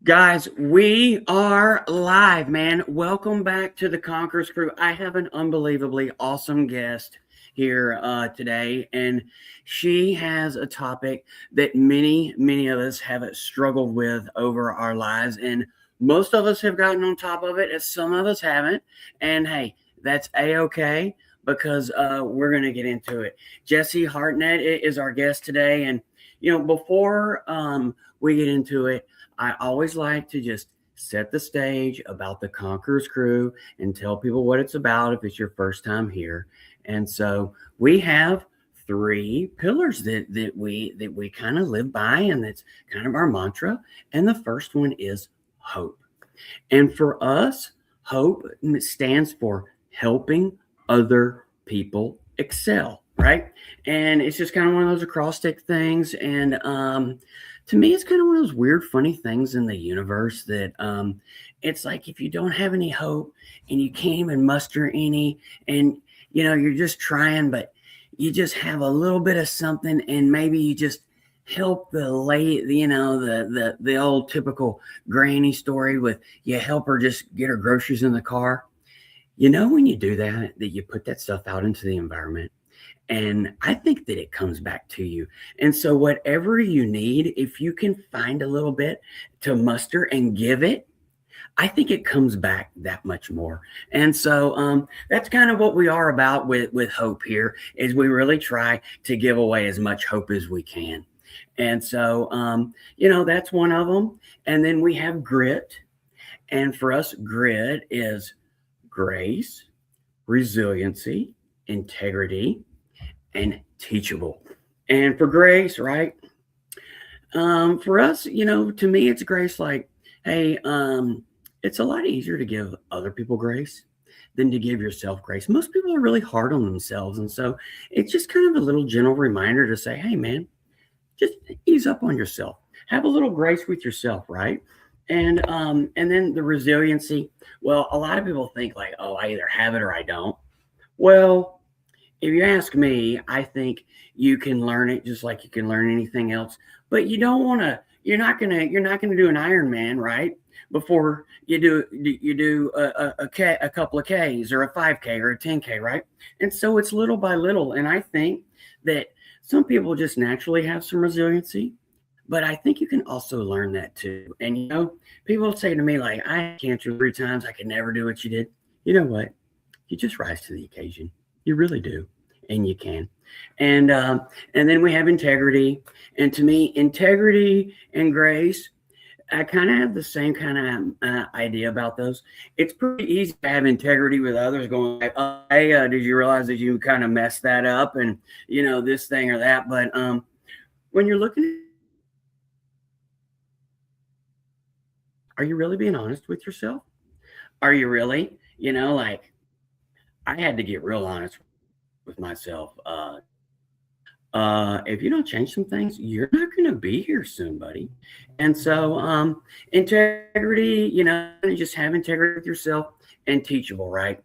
Guys, we are live, man. Welcome back to the Conquerors crew. I have an unbelievably awesome guest here today, and she has a topic that many of us have struggled with over our lives, and most of us have gotten on top of it, as some of us haven't. And hey, that's a-okay because we're going to get into it. Jessi Hartnett is our guest today, and before we get into it, I always like to just set the stage about the Conquerors crew and tell people what it's about if it's your first time here. And so we have three pillars that we kind of live by, and that's kind of our mantra. And the first one is hope. And for us, hope stands for helping other people excel, right? And it's just kind of one of those acrostic things. And to me, it's kind of one of those weird, funny things in the universe that it's like if you don't have any hope and you can't even muster any, and you're just trying, but you just have a little bit of something, and maybe you just help the late, the old typical granny story with you help her just get her groceries in the car. When you do that you put that stuff out into the environment. And I think that it comes back to you. And so whatever you need, if you can find a little bit to muster and give it, I think it comes back that much more. And so that's kind of what we are about with hope here, is we really try to give away as much hope as we can. And so, that's one of them. And then we have grit. And for us, grit is grace, resiliency, integrity, and teachable. And for grace, right? For us, to me, it's grace like, hey, it's a lot easier to give other people grace than to give yourself grace. Most people are really hard on themselves. And so it's just kind of a little gentle reminder to say, hey, man, just ease up on yourself. Have a little grace with yourself, right? And then the resiliency. Well, a lot of people think like, oh, I either have it or I don't. Well, if you ask me, I think you can learn it just like you can learn anything else. But you don't want to. You're not gonna do an Ironman, right? Before you do a couple of Ks or a 5K or a 10K, right? And so it's little by little. And I think that some people just naturally have some resiliency, but I think you can also learn that too. And people say to me like, I had cancer 3 times, I could never do what you did. You know what? You just rise to the occasion. You really do, and you can. And then we have integrity. And to me, integrity and grace, I kind of have the same kind of idea about those. It's pretty easy to have integrity with others, going like, oh, hey, did you realize that you kind of messed that up, and this thing or that. But when you're looking, are you really being honest with yourself? Are you really, like, I had to get real honest with myself. If you don't change some things, you're not going to be here soon, buddy. And so, integrity, just have integrity with yourself, and teachable, right?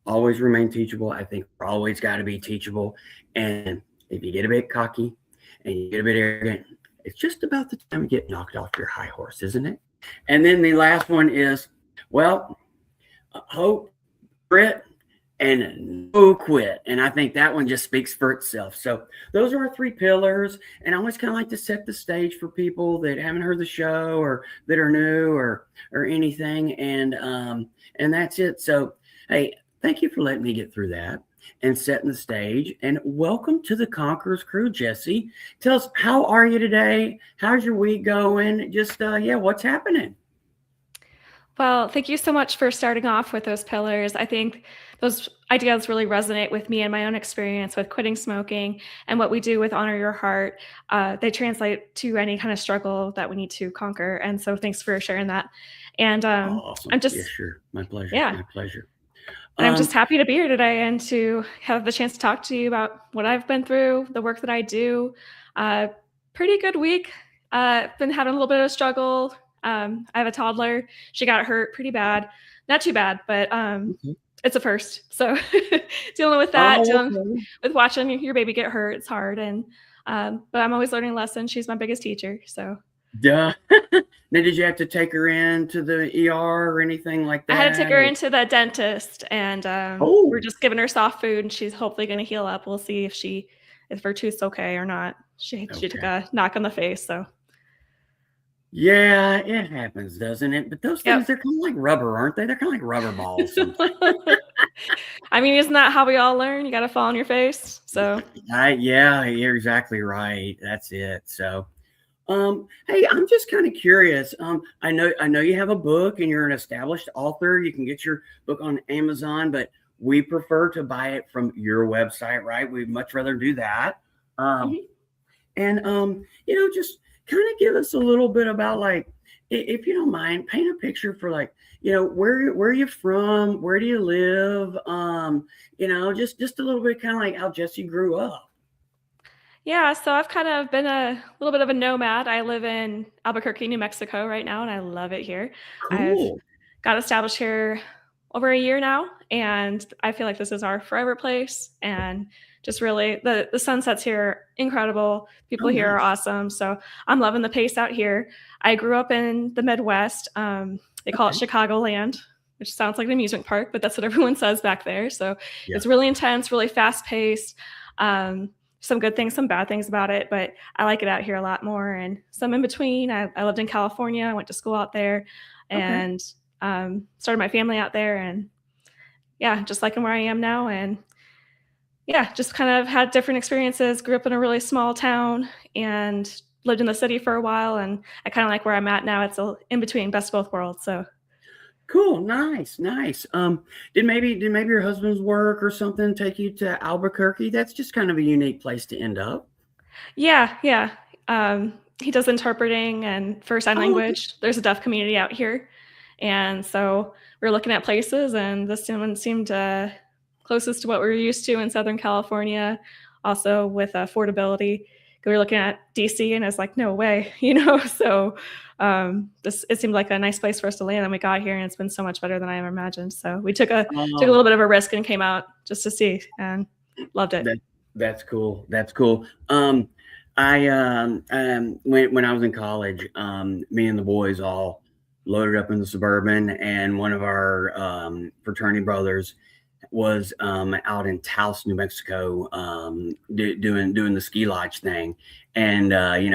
Always remain teachable. I think we're always got to be teachable. And if you get a bit cocky and you get a bit arrogant, it's just about the time you get knocked off your high horse, isn't it? And then the last one is, well, hope, grit, and no quit. And I think that one just speaks for itself. So those are our 3 pillars. And I always kind of like to set the stage for people that haven't heard the show or that are new or anything. And that's it. So, hey, thank you for letting me get through that and setting the stage. And welcome to the Conquerors crew, Jessi. Tell us, how are you today? How's your week going? Just, what's happening? Well, thank you so much for starting off with those pillars. I think those ideas really resonate with me and my own experience with quitting smoking, and what we do with Honor Your Heart. They translate to any kind of struggle that we need to conquer. And so thanks for sharing that. And Awesome. I'm just, Yeah, sure. My pleasure. yeah. My pleasure. And I'm just happy to be here today and to have the chance to talk to you about what I've been through, the work that I do. Pretty good week. Been having a little bit of a struggle. I have a toddler. She got hurt pretty bad. Not too bad, but Okay. it's a first. So dealing with that, Oh, dealing okay. with watching your baby get hurt, it's hard. And but I'm always learning lessons. She's my biggest teacher. So Duh. Now, did you have to take her in to the ER or anything like I had to take that? her into the dentist, and we're Oh, just giving her soft food, and she's hopefully going to heal up. We'll see if her tooth's okay or not. She took okay. a knock on the face, so Yeah, it happens, doesn't it? But those things, yep. they're kind of like rubber, aren't they? They're kind of like rubber balls sometimes. I mean, isn't that how we all learn? You got to fall on your face. So Yeah, you're exactly right. That's it. So, hey, I'm just kind of curious. I know you have a book and you're an established author. You can get your book on Amazon, but we prefer to buy it from your website, right? We'd much rather do that. Um, mhm. and just kind of give us a little bit about like, if you don't mind, paint a picture for like, where are you from? Where do you live? Just a little bit kind of like how Jessi grew up. Yeah, so I've kind of been a little bit of a nomad. I live in Albuquerque, New Mexico right now, and I love it here. I've Cool. got established here over a year now, and I feel like this is our forever place. And just really, the sunsets here are incredible. Oh, People here are nice. awesome. So I'm loving the pace out here. I grew up in the Midwest. They call it Okay. Chicagoland, which sounds like an amusement park, but that's what everyone says back there. So Yeah. it's really intense, really fast paced. Um, some good things, some bad things about it, but I like it out here a lot more. And some in between. I lived in California. I went to school out there, Okay. and started my family out there. And yeah, just liking where I am now. And yeah, just kind of had different experiences. Grew up in a really small town and lived in the city for a while. And I kind of like where I'm at now. It's in between, best of both worlds. So Cool. Nice. Nice. Did maybe your husband's work or something take you to Albuquerque? That's just kind of a unique place to end up. yeah, yeah. He does interpreting and for sign Oh, okay. language. There's a deaf community out here. And so we were looking at places, and this one seemed closest to what we were used to in Southern California, also with affordability. We were looking at DC, and I was like, no way, So this it seemed like a nice place for us to land, and we got here, and it's been so much better than I ever imagined. So we took a Oh, little bit of a risk and came out just to see, and loved it. that that's cool. That's cool. When I was in college, me and the boys all loaded up in the Suburban, and one of our fraternity brothers was out in Taos, New Mexico, doing the ski lodge thing, and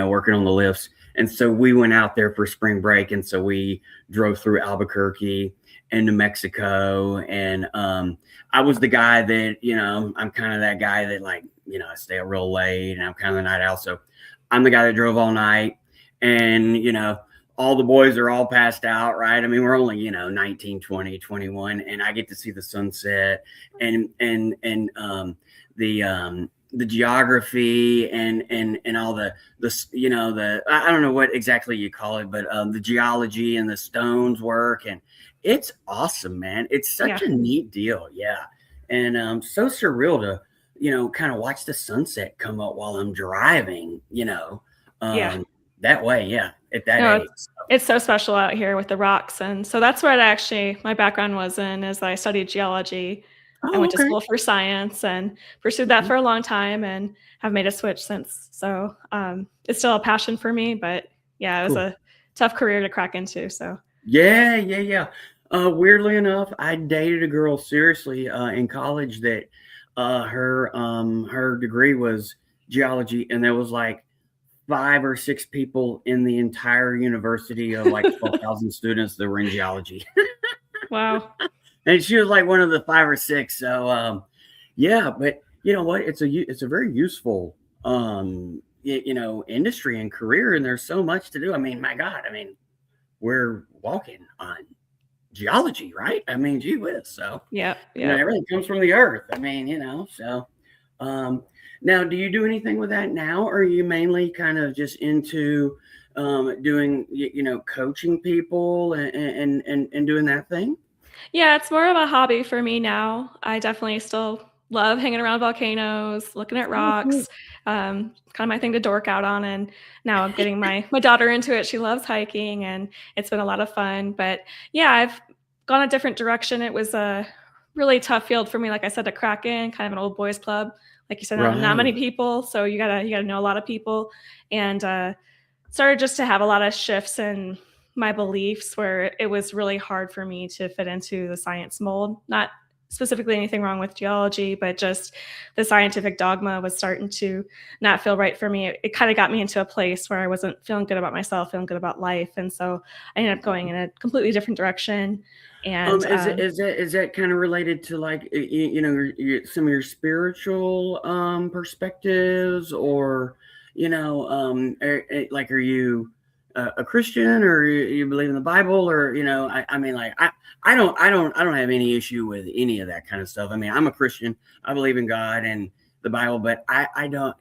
working on the lifts. And so we went out there for spring break, and so we drove through Albuquerque and New Mexico, and I was the guy that I'm kind of that guy that like I stay up real late, and I'm kind of the night owl. So I'm the guy that drove all night, and all the boys are all passed out, right? I mean, we're only, 19, 20, 21, and I get to see the sunset and the geography and all the I don't know what exactly you call it, but the geology and the stones work, and it's awesome, man. It's such Yeah, a neat deal. Yeah. And so surreal to, kind of watch the sunset come up while I'm driving, yeah. um, that way, yeah, at that No, age. it's so special out here with the rocks, and so that's what my background was in, is I studied geology. I Oh, went to okay. school for science and pursued that Mhm. for a long time and have made a switch since. So, it's still a passion for me, but yeah, it was Cool. a tough career to crack into, so Yeah, yeah, yeah. Weirdly enough, I dated a girl seriously in college that her degree was geology, and there was like 5 or 6 people in the entire university of like 12,000 students that were in geology. wow. And she was like one of the 5 or 6. So yeah, but you know what? It's a very useful industry and career, and there's so much to do. I mean, my God, I mean, we're walking on geology, right? I mean, gee whiz. So Yep, yep. everything comes from the earth. I mean, so um now do you do anything with that now, or are you mainly kind of just into doing coaching people and doing that thing? Yeah, it's more of a hobby for me now. I definitely still love hanging around volcanoes, looking at Oh, cool. rocks. Kind of my thing to dork out on. And now I'm getting my daughter into it. She loves hiking, and it's been a lot of fun. But yeah, I've gone a different direction. It was a really tough field for me, like I said, to crack in. Kind of an old boys club, like you said, not many Right. people, so you gotta know a lot of people, and started just to have a lot of shifts and my beliefs where it was really hard for me to fit into the science mold. Not specifically anything wrong with geology, but just the scientific dogma was starting to not feel right for me. It kind of got me into a place where I wasn't feeling good about myself, feeling good about life. And so I ended up going in a completely different direction. And Is that kind of related to like some of your spiritual perspectives, or like, are you a Christian, or you believe in the Bible, or I mean, like, I don't have any issue with any of that kind of stuff. I mean, I'm a Christian. I believe in God and the Bible, but I don't,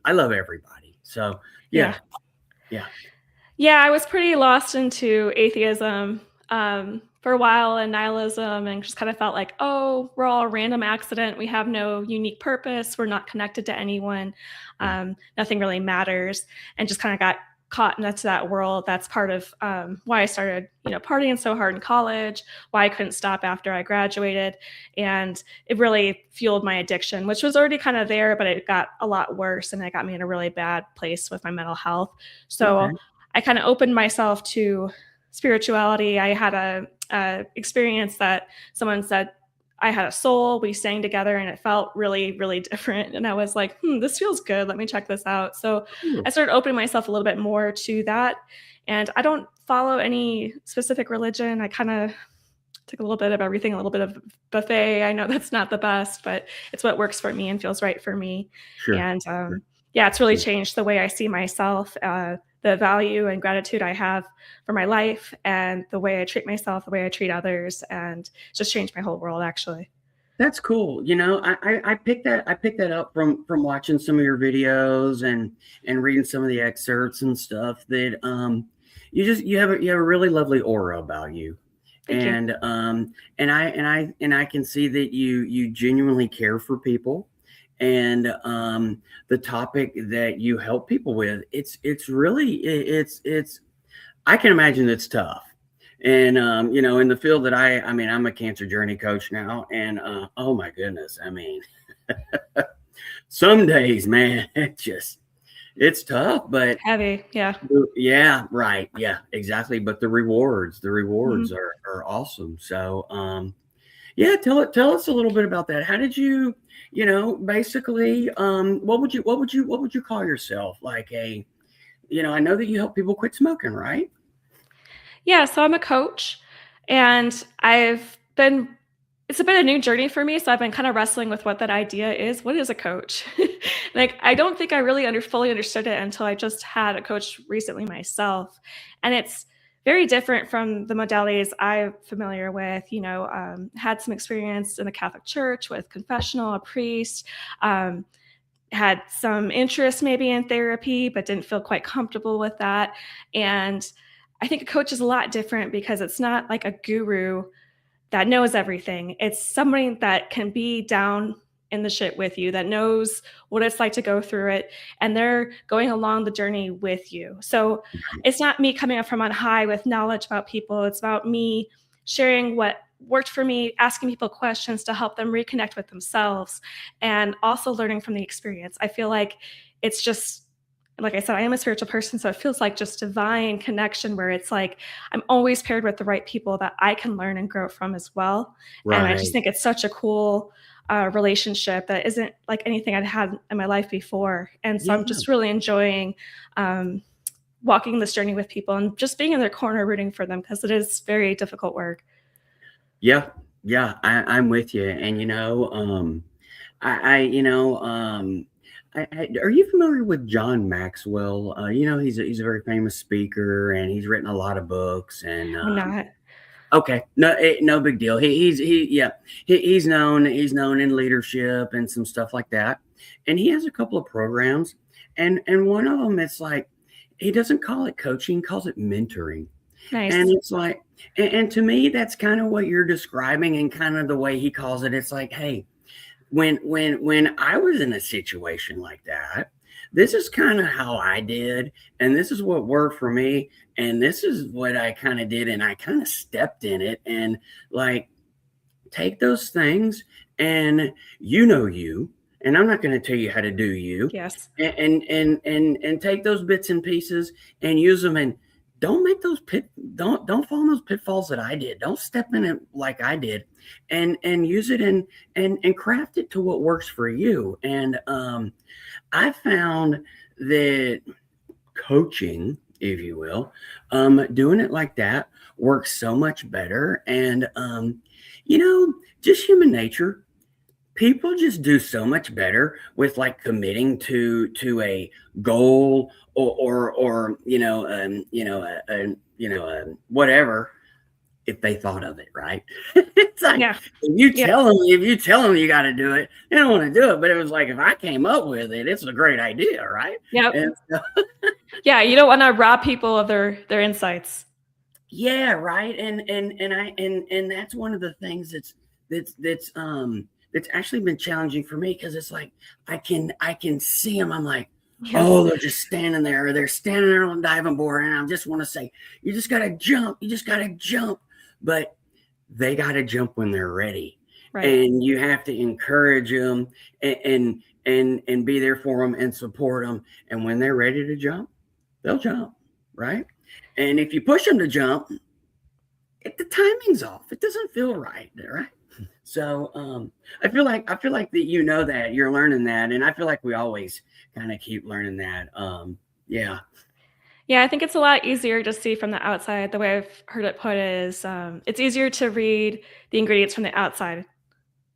I love everybody. So yeah. yeah, yeah. Yeah, I was pretty lost into atheism for a while, and nihilism, and just kind of felt like, oh, we're all a random accident. We have no unique purpose. We're not connected to anyone. Nothing really matters, and just kind of got caught into that world. That's part of why I started, partying so hard in college, why I couldn't stop after I graduated. And it really fueled my addiction, which was already kind of there, but it got a lot worse, and it got me in a really bad place with my mental health. So Okay. I kind of opened myself to spirituality. I had a experience that someone said I had a soul. We sang together, and it felt really, really different. And I was like, this feels good. Let me check this out. So I Cool. started opening myself a little bit more to that. And I don't follow any specific religion. I kind of took a little bit of everything, a little bit of buffet. I know that's not the best, but it's what works for me and feels right for me. Sure. And Sure. yeah, it's really Sure. changed the way I see myself, the value and gratitude I have for my life, and the way I treat myself, the way I treat others, and just changed my whole world, actually. That's cool. I picked that up from watching some of your videos and reading some of the excerpts and stuff, that you have a really lovely aura about you. Thank you. And I can see that you genuinely care for people, and the topic that you help people with, it's really, it's I can imagine it's tough. And in the field that I mean, I'm a cancer journey coach now, and oh my goodness, I mean, some days, man, it's tough, but Heavy, yeah. yeah, right, yeah, exactly. But the rewards Mhm. are awesome. So yeah, tell us a little bit about that. How did you, basically, what would you call yourself? Like, I know that you help people quit smoking, right? Yeah, so I'm a coach, and it's been a new journey for me, so I've been kind of wrestling with what that idea is. What is a coach? Like, I don't think I really fully understood it until I just had a coach recently myself, and it's very different from the modalities I'm familiar with. Had some experience in the Catholic Church with confessional, a priest. Had some interest maybe in therapy, but didn't feel quite comfortable with that. And I think a coach is a lot different because it's not like a guru that knows everything. It's somebody that can be down in the shit with you, that knows what it's like to go through it, and they're going along the journey with you. So it's not me coming up from on high with knowledge about people. It's about me sharing what worked for me, asking people questions to help them reconnect with themselves, and also learning from the experience. I feel like it's just, like I said, I am a spiritual person, so it feels like just divine connection where it's like I'm always paired with the right people that I can learn and grow from as well. And I just Right. think it's such a cool relationship that isn't like anything I'd had in my life before. And so I'm Yeah. just really enjoying um, walking this journey with people and just being in their corner, rooting for them, because it is very difficult work. Yeah. Yeah. I'm with you. And I are you familiar with John Maxwell? He's a very famous speaker, and he's written a lot of books. And I'm not. okay, no big deal. He's known in leadership and some stuff like that. And he has a couple of programs, and one of them, it's like, he doesn't call it coaching, he calls it mentoring. And Nice. it's like, and to me, that's kind of what you're describing, and kind of the way he calls it. It's like, hey, when I was in a situation like that, this is kind of how I did, and this is what worked for me, and this is what I kind of did, and I kind of stepped in it, and like, take those things, and you, and I'm not going to tell you how to do you, Yes. and take those bits and pieces and use them, don't make those don't fall in those pitfalls that I did. Don't step in it like I did, and use it and craft it to what works for you. And I found that coaching, if you will, doing it like that works so much better. And just human nature, people just do so much better with like committing to a goal or whatever, if they thought of it right. It's like Yeah. Yeah. if you tell them you got to do it, they don't want to do it. But it was like, if I came up with it, it's a great idea, right? Yep. And so, Yeah. You don't want to rob people of their insights. yeah, right. And that's one of the things that's actually been challenging for me, because it's like I can see them. I'm like, Yes. oh, they're just standing there. Or they're standing there on the diving board, and I just want to say, you just gotta jump. You just gotta jump. But they gotta jump when they're ready, Right. and you have to encourage them and be there for them and support them. And when they're ready to jump, they'll jump, right? And if you push them to jump, the timing's off. It doesn't feel right, right? So I feel like that that you're learning that, and I feel like we always kind of keep learning that. Yeah, Yeah, I think it's a lot easier to see from the outside. The way I've heard it put is, it's easier to read the ingredients from the outside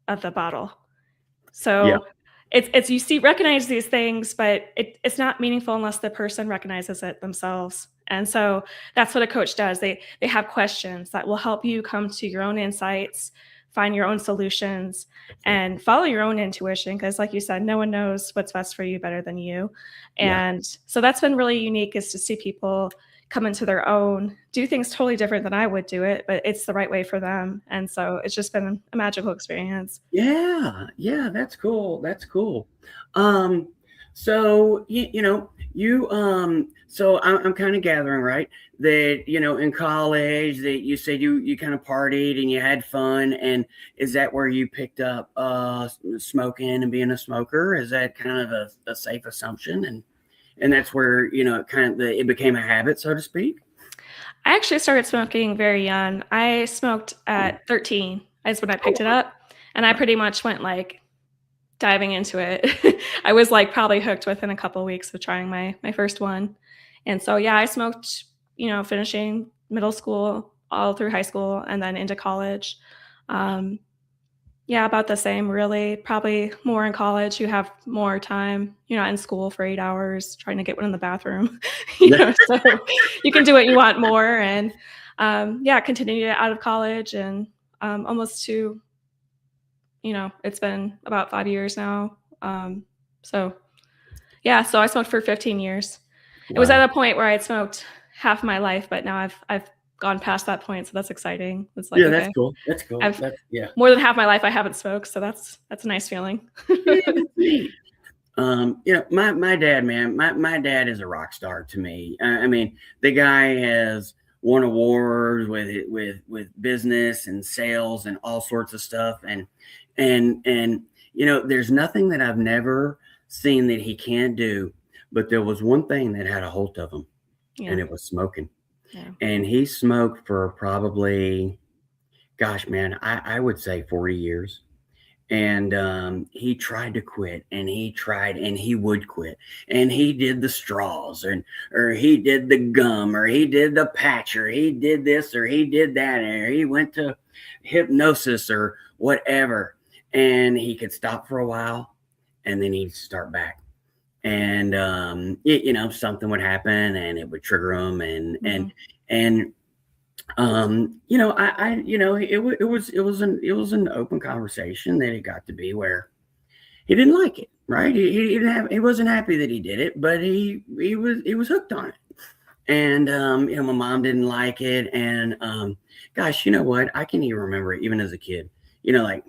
of the bottle. yeah, So it's you see recognize these things, but it's not meaningful unless the person recognizes it themselves. And so that's what a coach does. They have questions that will help you come to your own insights, find your own solutions, and follow your own intuition. Because, like you said, no one knows what's best for you better than you. yeah, And so that's been really unique, is to see people come into their own, do things totally different than I would do it, but it's the right way for them. And so it's just been a magical experience. yeah. That's cool. That's cool. Um, so so I'm kind of gathering, right, that in college that you said you kind of partied and you had fun, and is that where you picked up smoking and being a smoker? Is that kind of a safe assumption? And that's where it became a habit, so to speak. I actually started smoking very young. I smoked at 13 is when I picked it up, and I pretty much went like diving into it. I was like probably hooked within a couple of weeks of trying my first one. And so yeah, I smoked, finishing middle school, all through high school, and then into college. Um, yeah, about the same, really. Probably more in college. You have more time. You're not in school for 8 hours trying to get one in the bathroom. So you can do what you want more. And yeah, continued out of college, and almost to, it's been about 5 years now. So yeah, so I smoked for 15 years. It was Wow. at a point where I had smoked half my life, but now I've gone past that point, so that's exciting. It's like, Yeah, that's okay, cool. That's cool. I've That's yeah. more than half my life I haven't smoked, so that's a nice feeling. Yeah, that's neat. My dad, man, my dad is a rock star to me. I mean, the guy has won awards with business and sales and all sorts of stuff, and there's nothing that I've never seen that he can't do, but there was one thing that had a hold of him, Yeah, and it was smoking. yeah, And he smoked for probably, gosh, man, I would say 40 years. And he tried to quit, and he tried, and he would quit, and he did the straws, or he did the gum, or he did the patch, or he did this, or he did that, or he went to hypnosis or whatever. And he could stop for a while, and then he'd start back. And something would happen, and it would trigger him, mhm, and it was an open conversation that it got to be where he didn't like it, right? He wasn't happy that he did it, but he was hooked on it. And my mom didn't like it, and gosh, you know what? I can even remember it even as a kid. I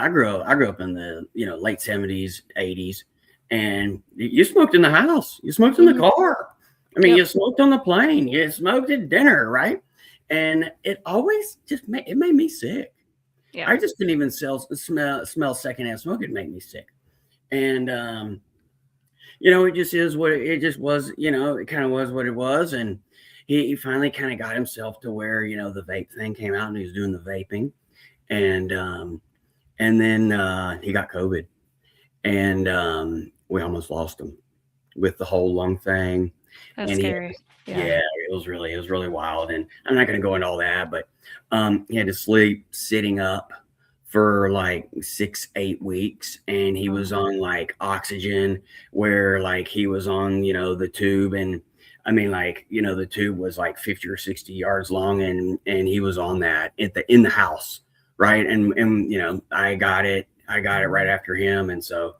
grew up in the late 70s, 80s, and you smoked in the house, you smoked in the mhm, car. I mean, yep, you smoked on the plane, you smoked at dinner, right? And it always it made me sick. yeah, I just couldn't even smell secondhand smoke. It'd make me sick. And it just is what it just was. It kind of was what it was. And he finally kind of got himself to where, the vape thing came out and he was doing the vaping. And then he got COVID, and we almost lost him with the whole lung thing. That's And scary. yeah, it was really wild. And I'm not going to go into all that, but he had to sleep sitting up for like 6-8 weeks, and he was on like oxygen, where like he was on, the tube. And I mean, like, the tube was like 50 or 60 yards long, and he was on that in the house, right? And I got it right after him. And so,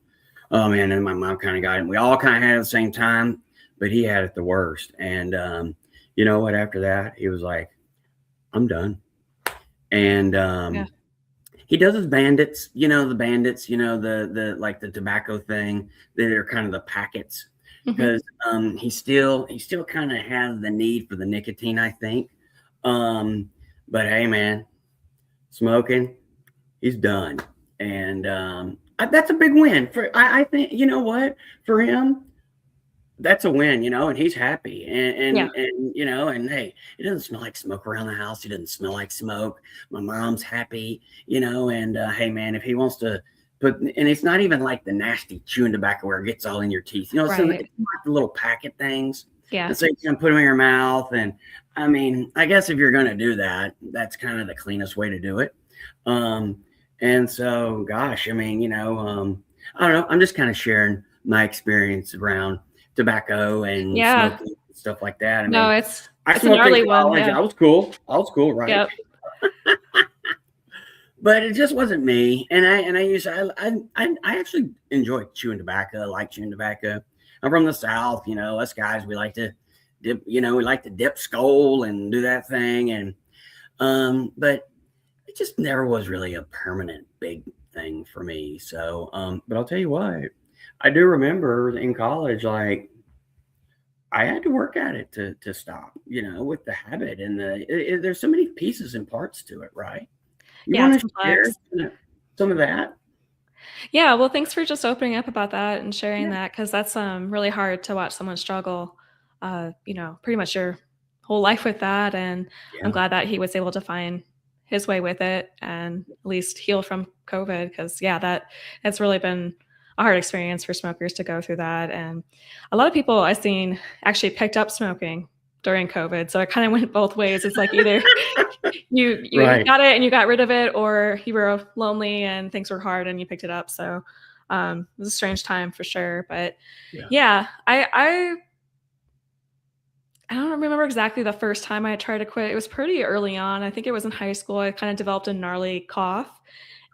oh man, and my mom kind of got it, and we all kind of had it at the same time, but he had it the worst. And you know what, after that he was like, I'm done. And he does his bandits, the bandits, the like the tobacco thing, that are kind of the packets, because he still kind of has the need for the nicotine, I think. But hey, man, smoking, he's done. And that's a big win for, I think, what, for him, that's a win, and he's happy. And and hey, it doesn't smell like smoke around the house. It doesn't smell like smoke. My mom's happy, and hey man, if he wants to put, and it's not even like the nasty chewing tobacco where it gets all in your teeth, so it's like the little packet things. Yeah. And so you can put them in your mouth. And I mean, I guess if you're going to do that, that's kind of the cleanest way to do it. And so, gosh, I mean, I don't know. I'm just kind of sharing my experience around tobacco and smoking and stuff like that. I mean, no, it's I a gnarly one. Yeah. I was cool, right? Yep. But it just wasn't me. And I actually enjoy chewing tobacco. I like chewing tobacco. I'm from the South, us guys, we like to dip skull and do that thing. And but it just never was really a permanent big thing for me. So but I'll tell you what, I do remember in college, like, I had to work at it to stop, with the habit. And there's so many pieces and parts to it, right? You want to share some of that? Yeah, well, thanks for just opening up about that and sharing that, because that's really hard to watch someone struggle, pretty much your whole life with that. And I'm glad that he was able to find his way with it and at least heal from COVID, because that's really been a hard experience for smokers to go through that. And a lot of people I've seen actually picked up smoking during COVID. So it kind of went both ways. It's like either you got it and you got rid of it, or you were lonely and things were hard and you picked it up. So it was a strange time for sure. But I don't remember exactly the first time I tried to quit. It was pretty early on. I think it was in high school. I kind of developed a gnarly cough.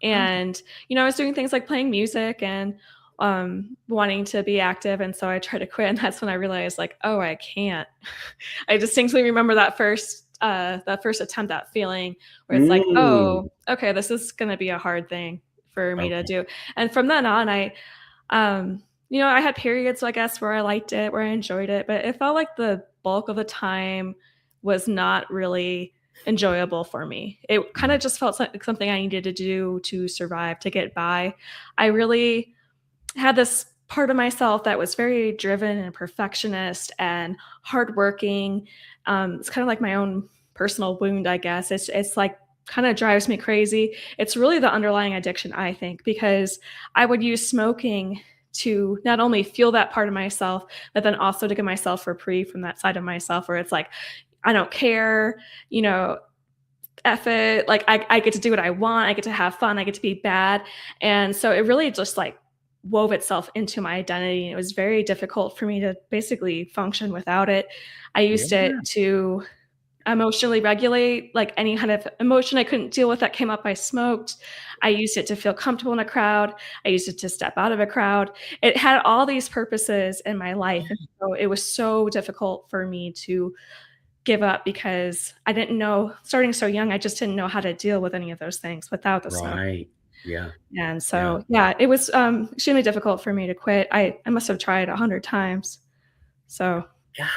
And, I was doing things like playing music and wanting to be active. And so I tried to quit. And that's when I realized, like, oh, I can't. I distinctly remember that first attempt, that feeling where it's like, oh, okay, this is going to be a hard thing for me to do. And from then on, I had periods, I guess, where I liked it, where I enjoyed it, but it felt like the bulk of the time was not really enjoyable for me. It kind of just felt like something I needed to do to survive, to get by. I really had this part of myself that was very driven and perfectionist and hardworking. It's kind of like my own personal wound, I guess. It's like kind of drives me crazy. It's really the underlying addiction, I think, because I would use smoking to not only feel that part of myself, but then also to give myself reprieve from that side of myself where it's like, I don't care, F it. Like I get to do what I want. I get to have fun. I get to be bad. And so it really just like wove itself into my identity. And it was very difficult for me to basically function without it. I used it to emotionally regulate, like any kind of emotion I couldn't deal with that came up, I smoked. I used it to feel comfortable in a crowd. I used it to step out of a crowd. It had all these purposes in my life. And so it was so difficult for me to give up because I didn't know, starting so young, I just didn't know how to deal with any of those things without the smoke. Right. Yeah. And so, it was extremely difficult for me to quit. I must have tried 100 times. So. Gosh.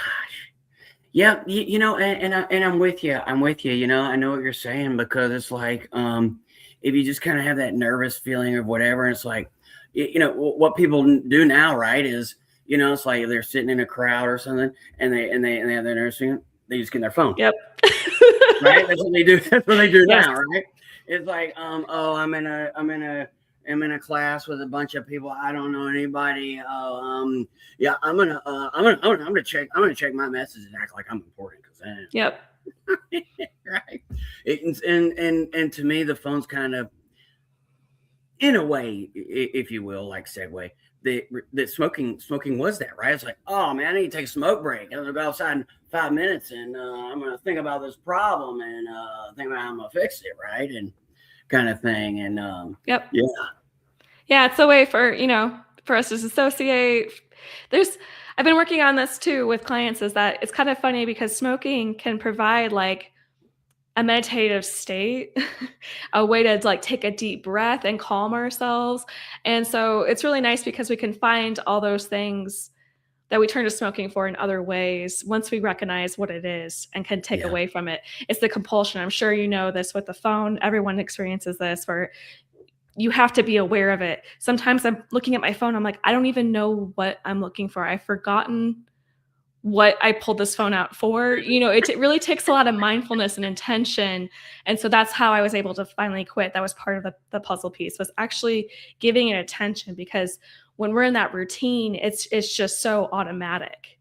Yeah. And I'm with you. I know what you're saying, because it's like, if you just kind of have that nervous feeling of whatever, and it's like, what people do now, right, is, it's like they're sitting in a crowd or something, and they have their nervous feeling. They just get in their phone. Yep. Right? That's what they do. That's what they do Yes. now, right? It's like, oh, I'm in a class with a bunch of people. I don't know anybody. Oh, yeah, I'm gonna check my messages and act like I'm important because Yep. right. And to me, the phone's kind of, in a way, if you will, like segue. That smoking was that, right? It's like, oh man, I need to take a smoke break. I'm gonna go outside in 5 minutes, and I'm gonna think about this problem and think about how I'm gonna fix it, right? And kind of thing. And Yep. yeah, it's a way for us to dissociate. I've been working on this too with clients, is that it's kind of funny because smoking can provide like a meditative state, a way to like take a deep breath and calm ourselves. And so it's really nice because we can find all those things that we turn to smoking for in other ways once we recognize what it is and can take away from it. It's the compulsion. I'm sure you know this with the phone. Everyone experiences this, where you have to be aware of it. Sometimes I'm looking at my phone, I'm like, I don't even know what I'm looking for. I've forgotten what I pulled this phone out for. It really takes a lot of mindfulness and intention. And so that's how I was able to finally quit. That was part of the puzzle piece, was actually giving it attention, because when we're in that routine, it's just so automatic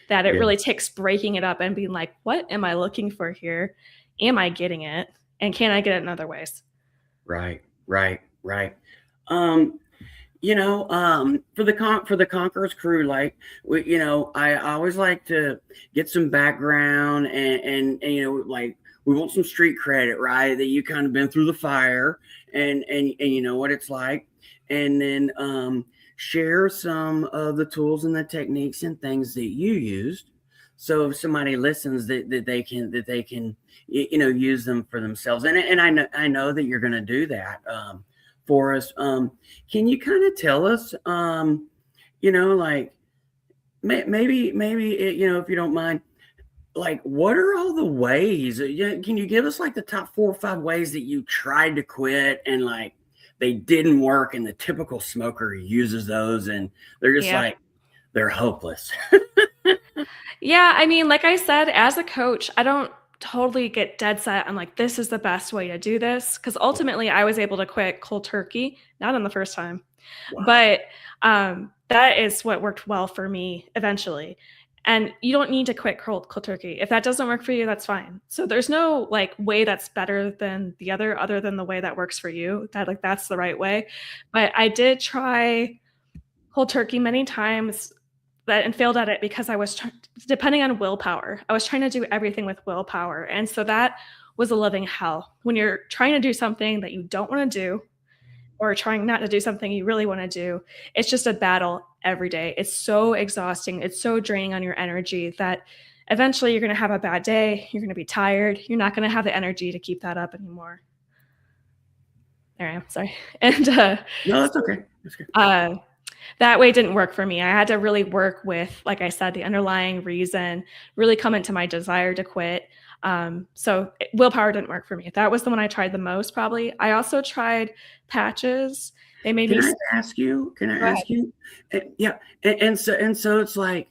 that it really takes breaking it up and being like, what am I looking for here? Am I getting it? And can I get it in other ways? Right. For the Conquerors crew, like I always like to get some background and like we want some street credit, right? That you kind of been through the fire and you know what it's like, and then share some of the tools and the techniques and things that you used. So if somebody listens, that they can use them for themselves, and I know that you're going to do that. For us. Can you kind of tell us, like maybe if you don't mind, like what are all the ways? Can you give us like the top 4 or 5 ways that you tried to quit and like they didn't work, and the typical smoker uses those and they're just like they're hopeless. Yeah, I mean, like I said, as a coach, I don't totally get dead set on like this is the best way to do this, because ultimately I was able to quit cold turkey, not on the first time. Wow. But that is what worked well for me eventually. And you don't need to quit cold turkey. If that doesn't work for you, that's fine. So there's no like way that's better than the other than the way that works for you. That's the right way. But I did try cold turkey many times and failed at it because I was depending on willpower. I was trying to do everything with willpower. And so that was a living hell. When you're trying to do something that you don't want to do, or trying not to do something you really want to do, it's just a battle every day. It's so exhausting. It's so draining on your energy that eventually you're going to have a bad day. You're going to be tired. You're not going to have the energy to keep that up anymore. There I am. Sorry. And no, that's okay. That's good. That way didn't work for me. I had to really work with, like I said, the underlying reason, really come into my desire to quit. So willpower didn't work for me. That was the one I tried the most, probably. I also tried patches. They made me. Can I ask you? Yeah. And so it's like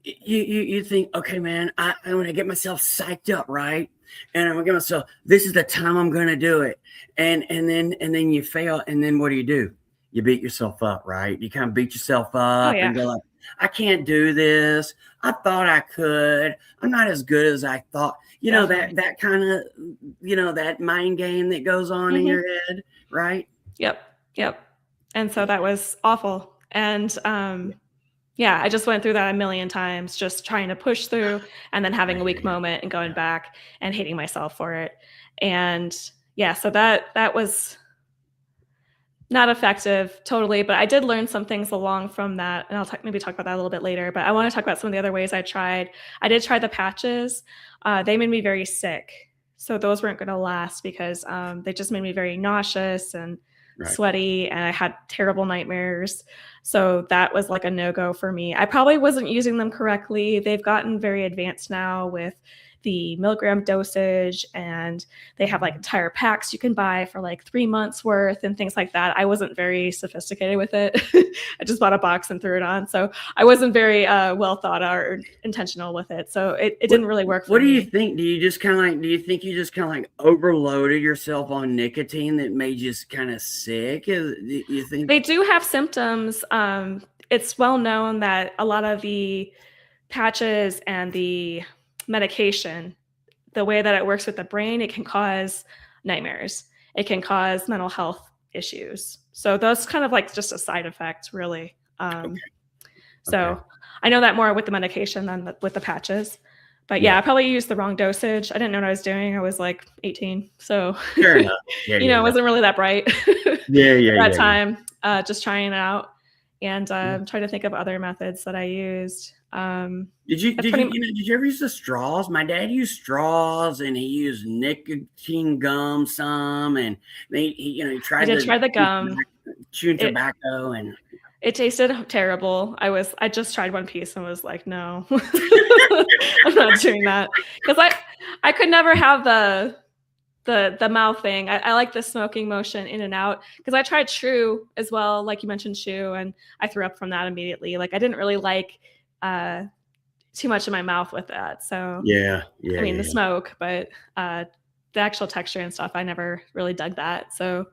you think, okay, man, I want to get myself psyched up, right? And I'm gonna get myself. This is the time I'm gonna do it. And then you fail. And then what do? You beat yourself up, right? You kind of beat yourself up and go like, I can't do this. I thought I could. I'm not as good as I thought. That kind of, that mind game that goes on in your head, right? Yep. And so that was awful. And I just went through that a million times, just trying to push through and then having a weak moment and going back and hating myself for it. And so that was not effective totally, but I did learn some things along from that, and I'll maybe talk about that a little bit later. But I want to talk about some of the other ways I tried. I did try the patches. They made me very sick, so those weren't going to last because they just made me very nauseous and sweaty, and I had terrible nightmares. So that was like a no-go for me. I probably wasn't using them correctly. They've gotten very advanced now with the milligram dosage, and they have like entire packs you can buy for like 3 months worth and things like that. I wasn't very sophisticated with it. I just bought a box and threw it on. So I wasn't very well thought out or intentional with it. So it didn't really work for me. What do you think? Do you think you just kind of like overloaded yourself on nicotine that made you kind of sick? Do you think they do have symptoms? It's well known that a lot of the patches and the medication, the way that it works with the brain, it can cause nightmares. It can cause mental health issues. So those kind of like just a side effect, really. So I know that more with the medication than with the patches. But yeah, I probably used the wrong dosage. I didn't know what I was doing. I was like 18. So, fair enough. Yeah, I wasn't really that bright that time, just trying it out. And trying to think of other methods that I used. Did you ever use the straws? My dad used straws, and he used nicotine gum some, and he tried. I did try the gum, chewing tobacco, and it tasted terrible. I just tried one piece and was like, no, I'm not doing that, because I could never have the mouth thing. I like the smoking motion in and out, because I tried chew as well, like you mentioned chew, and I threw up from that immediately. Like I didn't really like too much in my mouth with that. So the smoke, but the actual texture and stuff, I never really dug that. So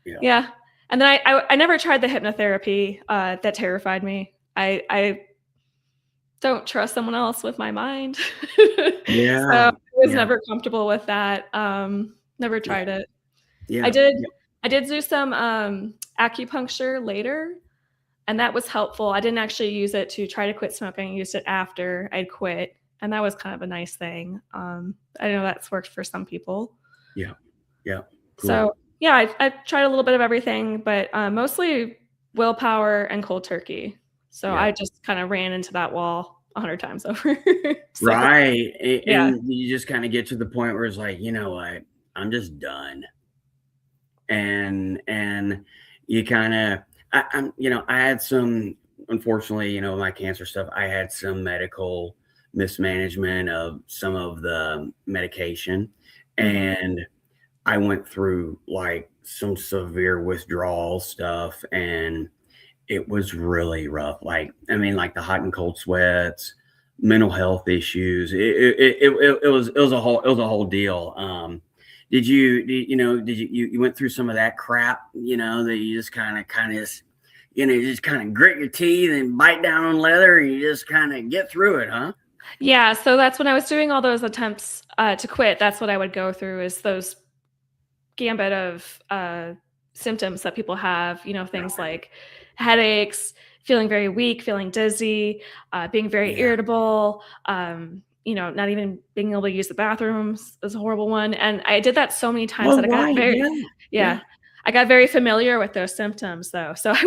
yeah. And then I never tried the hypnotherapy. That terrified me. I don't trust someone else with my mind. So I was never comfortable with that. Never tried it. I did do some acupuncture later, and that was helpful. I didn't actually use it to try to quit smoking. I used it after I'd quit, and that was kind of a nice thing. I know that's worked for some people. Yeah. Cool. So I tried a little bit of everything, but mostly willpower and cold turkey. So I just kind of ran into that wall 100 times over. Right. And you just kind of get to the point where it's like, you know what, I'm just done. And you kind of, I had some, unfortunately, my cancer stuff, I had some medical mismanagement of some of the medication, and I went through like some severe withdrawal stuff, and it was really rough. Like the hot and cold sweats, mental health issues. It was a whole deal. Did you went through some of that crap, that you just kind of grit your teeth and bite down on leather, and you just kind of get through it, huh? Yeah. So that's when I was doing all those attempts to quit. That's what I would go through, is those gambit of symptoms that people have, things like headaches, feeling very weak, feeling dizzy, being very irritable, not even being able to use the bathrooms is a horrible one. And I did that so many times that I got I got very familiar with those symptoms, though. So I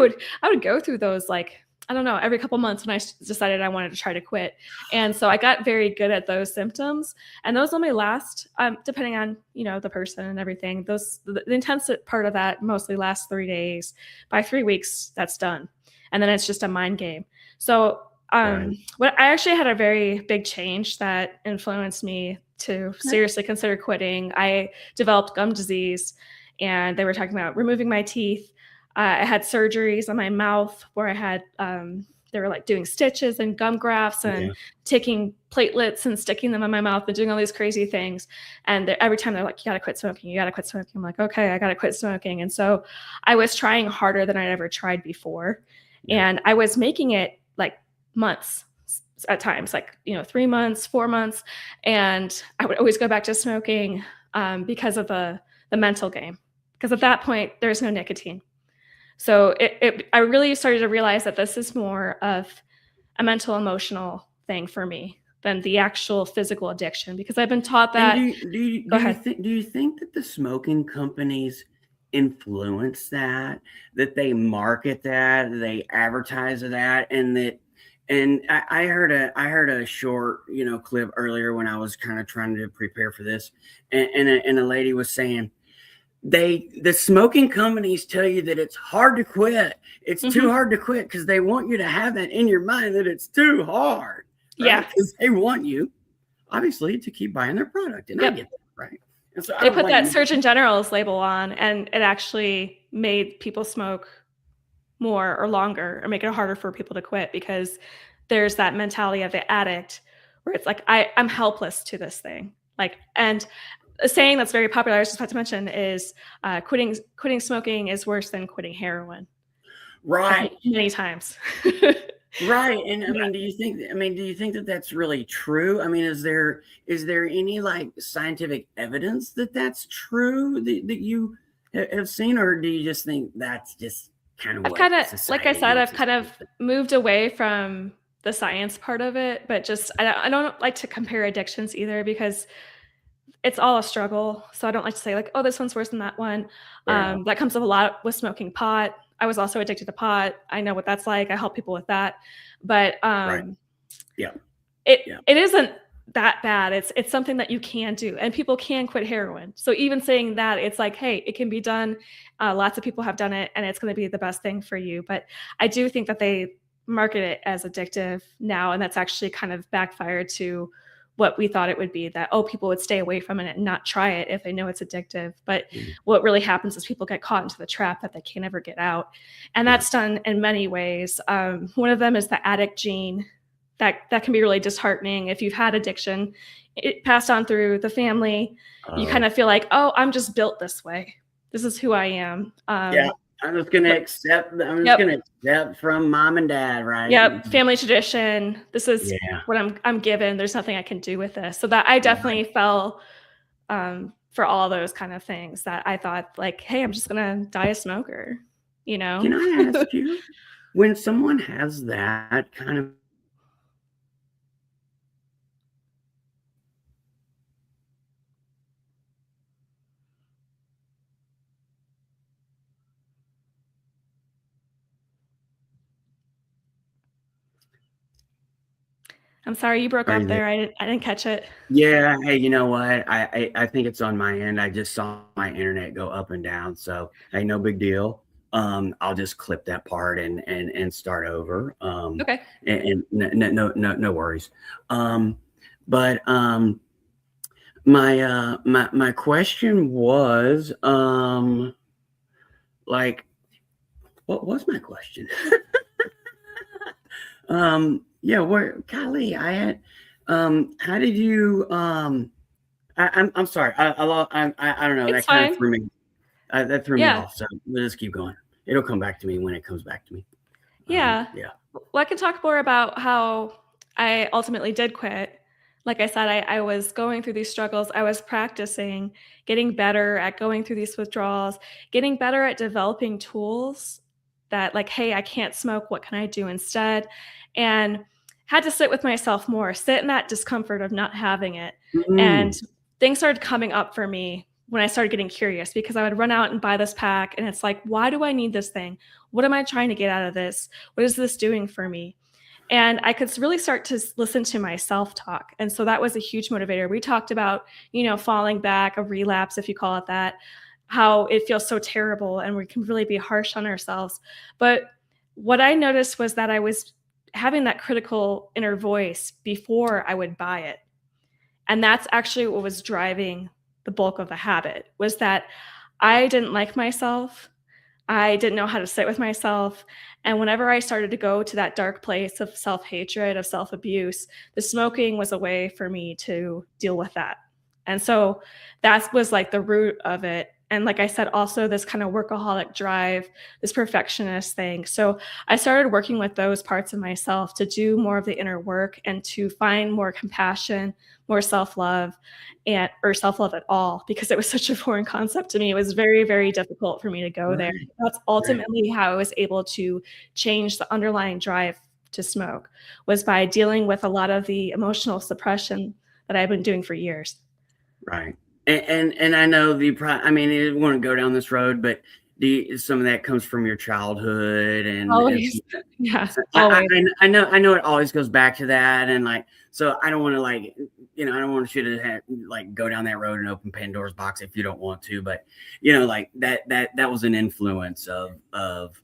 would go through those, like, I don't know, every couple months when I decided I wanted to try to quit. And so I got very good at those symptoms, and those only last, depending on, the person and everything, the intense part of that mostly lasts 3 days. By 3 weeks, that's done. And then it's just a mind game. So I actually had a very big change that influenced me to seriously consider quitting. I developed gum disease, and they were talking about removing my teeth. I had surgeries on my mouth where I had, they were like doing stitches and gum grafts and taking platelets and sticking them in my mouth and doing all these crazy things. And every time they're like, you got to quit smoking. You got to quit smoking. I'm like, okay, I got to quit smoking. And so I was trying harder than I'd ever tried before. And I was making it like months at times, like, 3 months, 4 months. And I would always go back to smoking because of the mental game. Because at that point, there's no nicotine. So I really started to realize that this is more of a mental, emotional thing for me than the actual physical addiction, because I've been taught that. Do you think that the smoking companies influence that they market that, they advertise that, and I heard a short, clip earlier when I was kind of trying to prepare for this, and a lady was saying, the smoking companies tell you that it's hard to quit. It's too hard to quit because they want you to have that in your mind that it's too hard. Right? Yeah. Because they want you. obviously to keep buying their product. And I Yep. get that, right? And so I They don't put blame that you. Surgeon General's label on, and it actually made people smoke more or longer, or make it harder for people to quit, because there's that mentality of the addict where it's like, I'm helpless to this thing. Like, and a saying that's very popular, I was just about to mention, is quitting smoking is worse than quitting heroin. I've heard Right. many times. Right. And I Yeah. mean, do you think that that's really true? I mean, is there any like scientific evidence that that's true that you have seen, or do you just think that's just kind of I've what kind of, like I society said, wants I've us kind to of think? moved away from the science part of it, but just I don't like to compare addictions either, because it's all a struggle. So I don't like to say like, oh, this one's worse than that one. Fair enough. That comes up a lot with smoking pot. I was also addicted to pot. I know what that's like. I help people with that, but Right. Yeah. it Yeah. it isn't that bad. It's something that you can do, and people can quit heroin. So even saying that, it's like, hey, it can be done. Lots of people have done it, and it's going to be the best thing for you. But I do think that they market it as addictive now, and that's actually kind of backfired to what we thought it would be. That, oh, people would stay away from it and not try it if they know it's addictive. But Mm. what really happens is people get caught into the trap that they can never get out, and Yeah. that's done in many ways. One of them is the addict gene. That can be really disheartening if you've had addiction, it passed on through the family. You kind Oh, of feel like, oh, I'm just built this way. This is who I am. yeah. I'm just gonna Yep, accept. I'm just yep, gonna accept from mom and dad, right? yep. Family tradition. This is Yeah. what I'm given. There's nothing I can do with this. So that I Right. definitely fell for all those kind of things, that I thought like, hey, I'm just gonna die a smoker. You Can know? I ask you, when someone has that kind of I'm sorry you broke are you up there? there. I didn't catch it. Yeah, hey, you know what? I think it's on my end. I just saw my internet go up and down, so hey, no big deal. I'll just clip that part and start over. Okay. And no worries. But my question was like, what was my question? Yeah, where golly, I had how did you I'm sorry. I don't know. It's That kind of fine. threw me. That threw me Yeah. off. So we'll just keep going. It'll come back to me when it comes back to me. Yeah. Yeah. Well, I can talk more about how I ultimately did quit. Like I said, I was going through these struggles. I was practicing, getting better at going through these withdrawals, getting better at developing tools that, like, hey, I can't smoke. What can I do instead? And had to sit with myself more, sit in that discomfort of not having it. And Mm, things started coming up for me when I started getting curious, because I would run out and buy this pack. And it's like, why do I need this thing? What am I trying to get out of this? What is this doing for me? And I could really start to listen to my self-talk. And so that was a huge motivator. We talked about, falling back, a relapse, if you call it that, how it feels so terrible and we can really be harsh on ourselves. But what I noticed was that I was having that critical inner voice before I would buy it. And that's actually what was driving the bulk of the habit, was that I didn't like myself. I didn't know how to sit with myself. And whenever I started to go to that dark place of self hatred, of self abuse, the smoking was a way for me to deal with that. And so that was like the root of it. And like I said, also this kind of workaholic drive, this perfectionist thing. So I started working with those parts of myself to do more of the inner work and to find more compassion, more self love, and or self love at all, because it was such a foreign concept to me. It was very, very difficult for me to go there. right. That's Right. ultimately how I was able to change the underlying drive to smoke, was by dealing with a lot of the emotional suppression that I've been doing for years. Right. And I know I mean, I didn't want to go down this road, but some of that comes from your childhood and Always. Yeah, so always. I know it always goes back to that. And like, so I don't want to like, I don't want you to like go down that road and open Pandora's box if you don't want to, but like that was an influence of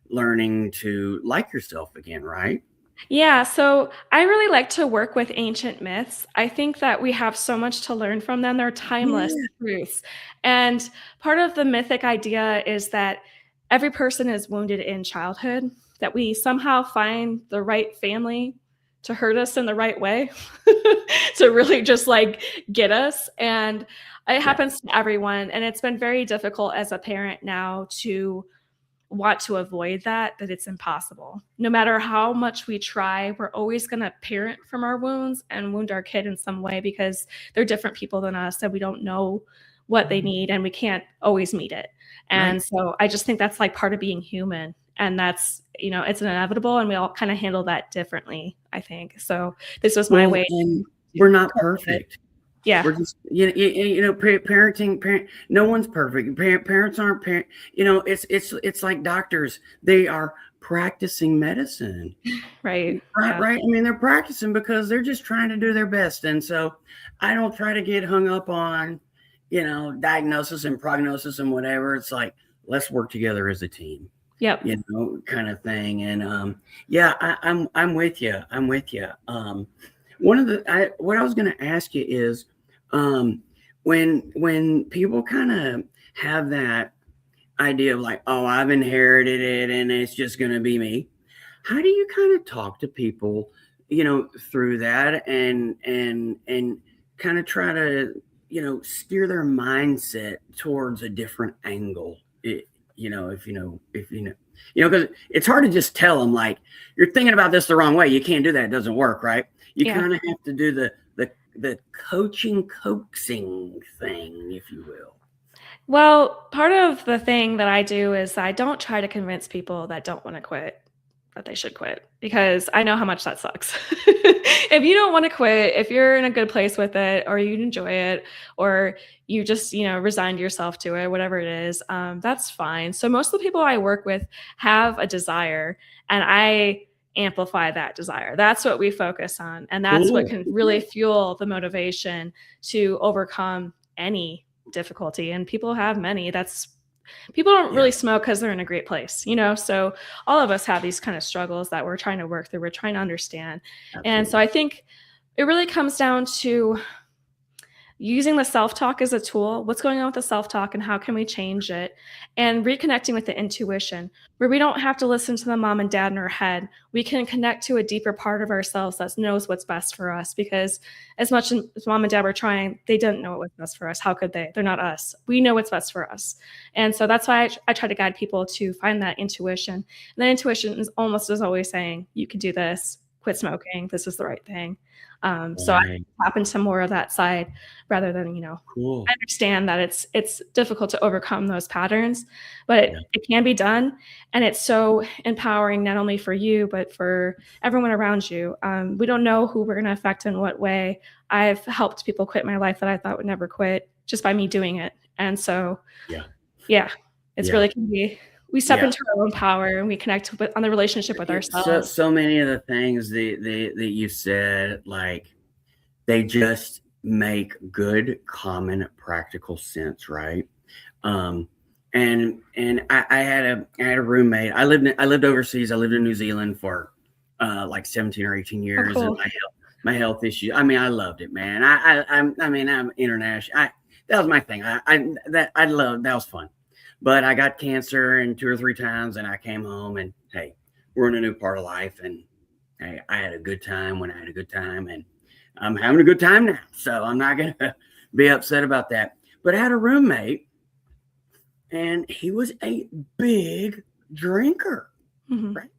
learning to like yourself again. Right. Yeah, so I really like to work with ancient myths. I think that we have so much to learn from them. They're timeless Yeah. truths. And part of the mythic idea is that every person is wounded in childhood, that we somehow find the right family to hurt us in the right way, to really just like get us. And it Yeah. happens to everyone. And it's been very difficult as a parent now to want to avoid that it's impossible. No matter how much we try, we're always going to parent from our wounds and wound our kid in some way because they're different people than us and we don't know what they need and we can't always meet it. Right. And so I just think that's like part of being human. And that's, it's inevitable and we all kind of handle that differently, I think. So this was my Well, way and to we're not cope with it. perfect. Yeah. We're just, parenting, no one's perfect. Parents aren't parent. It's like doctors. They are practicing medicine, Right. right? Yeah. Right. I mean, they're practicing because they're just trying to do their best. And so I don't try to get hung up on, diagnosis and prognosis and whatever. It's like, let's work together as a team, Yep. kind of thing. And yeah, I'm with you. I'm with you. What I was going to ask you is, when people kind of have that idea of like, oh, I've inherited it and it's just going to be me. How do you kind of talk to people, through that and kind of try to, steer their mindset towards a different angle? Because it's hard to just tell them like, you're thinking about this the wrong way. You can't do that. It doesn't work, right? You Yeah. kind of have to do the coaching, coaxing thing, if you will. Well, part of the thing that I do is I don't try to convince people that don't want to quit that they should quit because I know how much that sucks. If you don't want to quit, if you're in a good place with it or you enjoy it or you just, resigned yourself to it, whatever it is, that's fine. So most of the people I work with have a desire and I amplify that desire. That's what we focus on. And that's what Cool. can really fuel the motivation to overcome any difficulty. And people have many. People don't Yeah, really smoke because they're in a great place, so all of us have these kind of struggles that we're trying to work through, we're trying to understand. And so absolutely. I think it really comes down to using the self-talk as a tool. What's going on with the self-talk and how can we change it? And reconnecting with the intuition, where we don't have to listen to the mom and dad in our head. We can connect to a deeper part of ourselves that knows what's best for us. Because as much as mom and dad were trying, they didn't know what was best for us. How could they? They're not us. We know what's best for us. And so that's why I try to guide people to find that intuition. And that intuition is almost as always saying, you can do this, quit smoking, this is the right thing. So I Right. tap into more of that side rather than, Cool. I understand that it's difficult to overcome those patterns, but Yeah. it can be done, and it's so empowering not only for you, but for everyone around you. We don't know who we're gonna affect in what way. I've helped people quit my life that I thought would never quit just by me doing it, and so, Yeah. yeah, it's Yeah. really can be we step Yeah. into our own power, and we connect with on the relationship with So ourselves. so many of the things that you said, like they just make good, common, practical sense, right? Um, and I had a roommate. I lived overseas. I lived in New Zealand for like 17 or 18 Oh, years, and cool. my health issue. I mean, I loved it, man. I mean, I'm international. That was my thing. I loved that was fun. But I got cancer and 2 or 3 times, and I came home, and hey, we're in a new part of life, and hey, I had a good time when I had a good time, and I'm having a good time now. So I'm not gonna be upset about that. But I had a roommate, and he was a big drinker. Mhm. Right?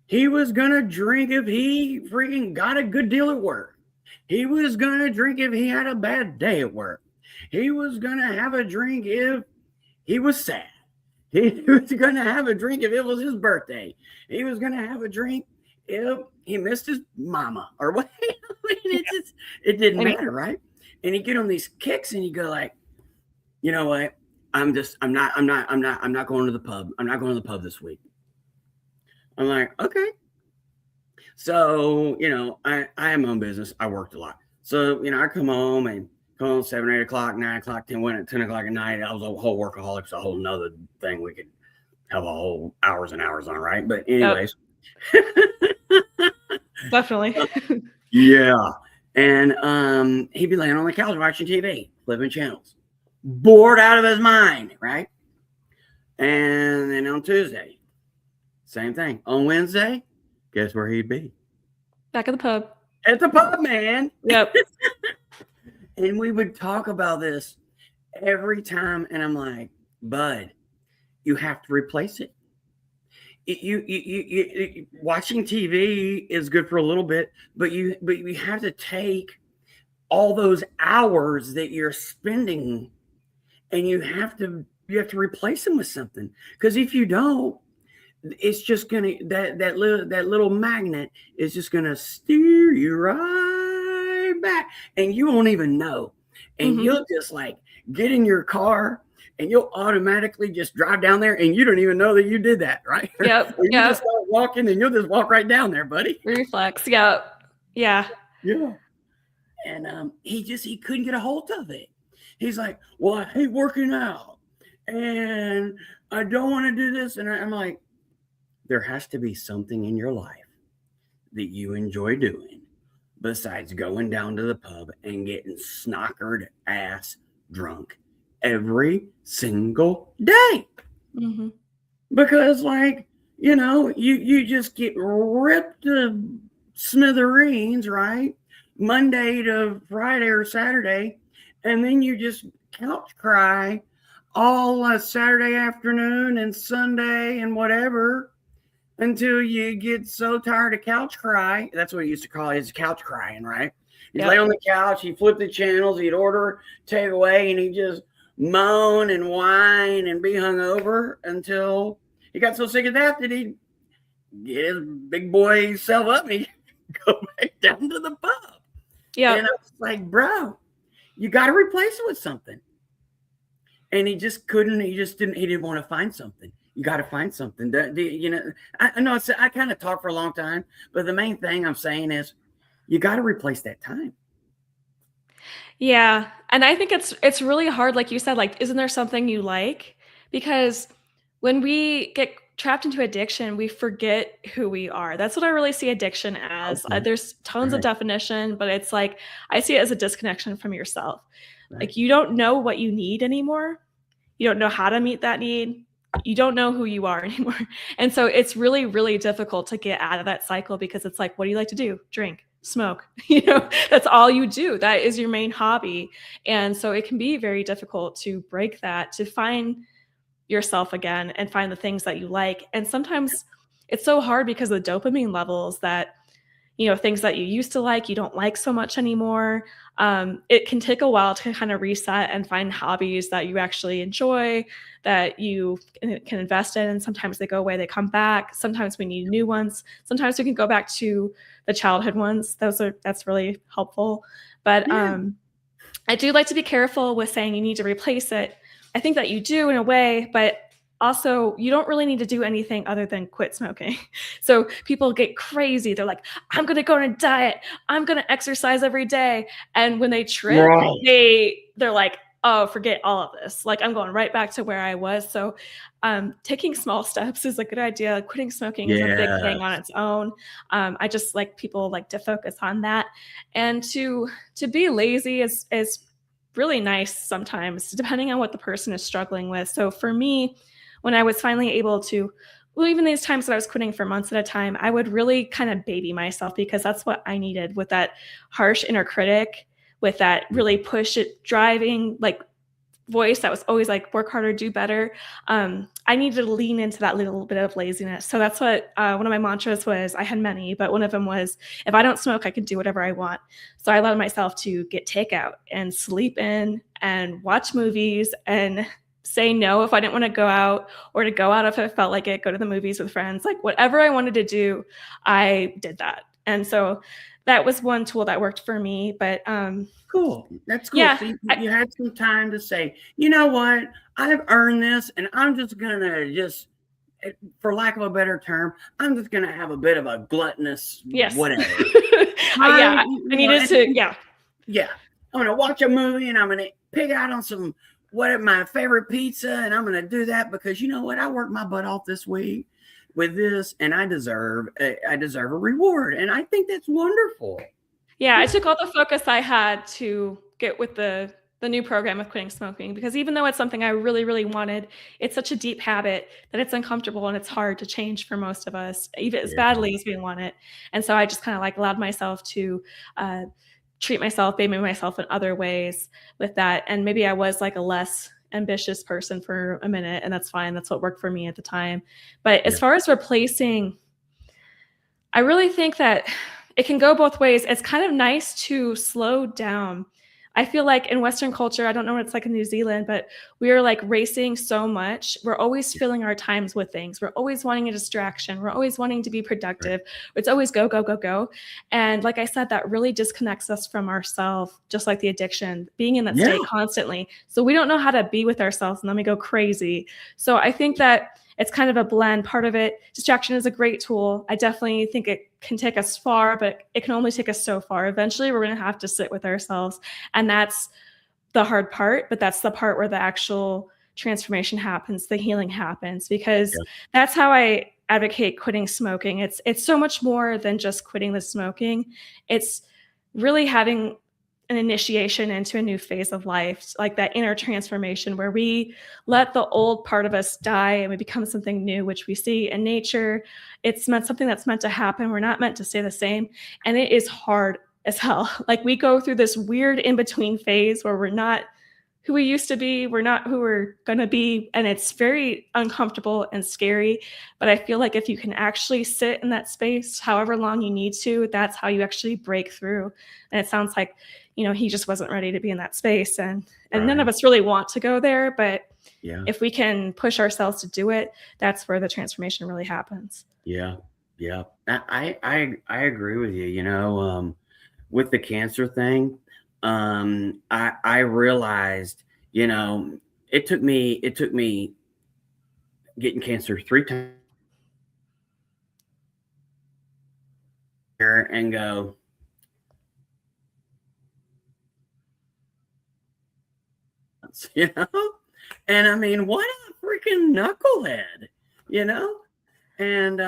He was gonna drink if he freaking got a good deal at work. He was gonna drink if he had a bad day at work. He was gonna have a drink if he was sad. He was going to have a drink if it was his birthday. He was going to have a drink if he missed his mama or what. I mean, it didn't I mean, matter, right? And he'd get on these kicks and he'd go like, you know what? I'm not going to the pub. I'm not going to the pub this week. I'm like, okay. So, I have my own business. I worked a lot. So, I come home 7, 8 o'clock, 9 o'clock, 10 o'clock at night. I was a whole workaholic. It's a whole nother thing we could have a whole hours and hours on, right? But yep. anyways, Definitely. Yeah. And he'd be laying on the couch watching TV, flipping channels, bored out of his mind, right? And then on Tuesday, same thing. On Wednesday, guess where he'd be? Back at the pub. At the pub, man. Yep. And we would talk about this every time. And I'm like, bud, you have to replace it. Watching TV is good for a little bit, but you have to take all those hours that you're spending and you have to replace them with something. Because if you don't, it's just gonna that little magnet is just gonna steer you right back, and you won't even know. And you'll just like get in your car and you'll automatically just drive down there and you don't even know that you did that, right? Yep. Or you just start walking and you'll just walk right down there, buddy. Reflex. Yep. Yeah. Yeah. And he couldn't get a hold of it. He's like, well, I hate working out and I don't want to do this. And I'm like, there has to be something in your life that you enjoy doing besides going down to the pub and getting snockered ass drunk every single day. Mm-hmm. Because, like, you know, you just get ripped to smithereens, right? Monday to Friday or Saturday, and then you just couch cry all Saturday afternoon and Sunday and whatever until you get so tired of couch cry. That's what he used to call it, is couch crying, right? He'd lay on the couch, he'd flip the channels, he'd order takeaway, and he'd just moan and whine and be hungover until he got so sick of that he'd get his big boy self up and he'd go back down to the pub. Yeah. And I was like, bro, you got to replace it with something. And he just couldn't, he didn't want to find something. You got to find something. You know, I know I kind of talk for a long time, but the main thing I'm saying is you got to replace that time. Yeah. And I think it's really hard, like you said, like, isn't there something you like? Because when we get trapped into addiction, we forget who we are. That's what I really see addiction as. Okay. There's tons of definition, but it's like, I see it as a disconnection from yourself. Right. Like, you don't know what you need anymore. You don't know how to meet that need. You don't know who you are anymore. And so it's really, really difficult to get out of that cycle, because it's like, what do you like to do? Drink, smoke, you know, that's all you do. That is your main hobby. And so it can be very difficult to break that, to find yourself again and find the things that you like. And sometimes it's so hard because of the dopamine levels that, you know, things that you used to like, you don't like so much anymore. It can take a while to kind of reset and find hobbies that you actually enjoy, that you can invest in. And sometimes they go away, they come back. Sometimes we need new ones. Sometimes we can go back to the childhood ones. That's really helpful. But I do like to be careful with saying you need to replace it. I think that you do in a way, but also you don't really need to do anything other than quit smoking. So people get crazy. They're like, I'm going to go on a diet. I'm going to exercise every day. And when they trip, they're like, oh, forget all of this. Like, I'm going right back to where I was. So taking small steps is a good idea. Quitting smoking is a big thing on its own. I just like people like to focus on that. And to be lazy is really nice sometimes, depending on what the person is struggling with. So for me, when I was finally able to, well, even these times that I was quitting for months at a time, I would really kind of baby myself, because that's what I needed, with that harsh inner critic, with that really push it driving like voice that was always like, work harder, do better. I needed to lean into that little bit of laziness. So that's what one of my mantras was. I had many, but one of them was, if I don't smoke, I can do whatever I want. So I allowed myself to get takeout and sleep in and watch movies and say no if I didn't want to go out, or to go out if I felt like it, go to the movies with friends, like whatever I wanted to do, I did that. And so that was one tool that worked for me. But cool. That's cool. Yeah, so you had some time to say, you know what, I've earned this, and I'm just gonna for lack of a better term, I'm just gonna have a bit of a gluttonous whatever. I needed to. Yeah. I'm gonna watch a movie and I'm gonna pick out on some my favorite pizza, and I'm gonna do that because you know what, I worked my butt off this week. with this, and I deserve a reward, and I think that's wonderful. Yeah, I took all the focus I had to get with the new program with quitting smoking because even though it's something I really, really wanted, it's such a deep habit that it's uncomfortable and it's hard to change for most of us, even as Yeah, badly as we want it. And so I just kind of like allowed myself to uh, treat myself, baby myself in other ways with that. And maybe I was like a less ambitious person for a minute, and that's fine. That's what worked for me at the time. But as yeah, far as replacing, I really think that it can go both ways. It's kind of nice to slow down. I feel like in Western culture, I don't know what it's like in New Zealand, but we are like racing so much. We're always yeah, filling our times with things. We're always wanting a distraction. We're always wanting to be right. productive. It's always go, go, go, go. And like I said, that really disconnects us from ourselves, just like the addiction, being in that Yeah, state constantly. So we don't know how to be with ourselves and then we go crazy. So I think that it's kind of a blend. Part of it, distraction is a great tool. I definitely think it can take us far, but it can only take us so far. Eventually, we're going to have to sit with ourselves. And that's the hard part, but that's the part where the actual transformation happens, the healing happens, because yeah, that's how I advocate quitting smoking. It's so much more than just quitting the smoking. It's really having an initiation into a new phase of life, like that inner transformation where we let the old part of us die and we become something new, which we see in nature. It's meant something that's meant to happen. We're not meant to stay the same. And it is hard as hell. Like we go through this weird in between phase where we're not who we used to be, we're not who we're going to be, and it's very uncomfortable and scary. But I feel like if you can actually sit in that space however long you need to, that's how you actually break through. And it sounds like, he just wasn't ready to be in that space, and none of right. us really want to go there, but Yeah, if we can push ourselves to do it, that's where the transformation really happens. yeah, yeah. I agree with you. With the cancer thing, I realized, you know, it took me getting cancer 3 times and go, you know, and I mean, what a freaking knucklehead, you know, and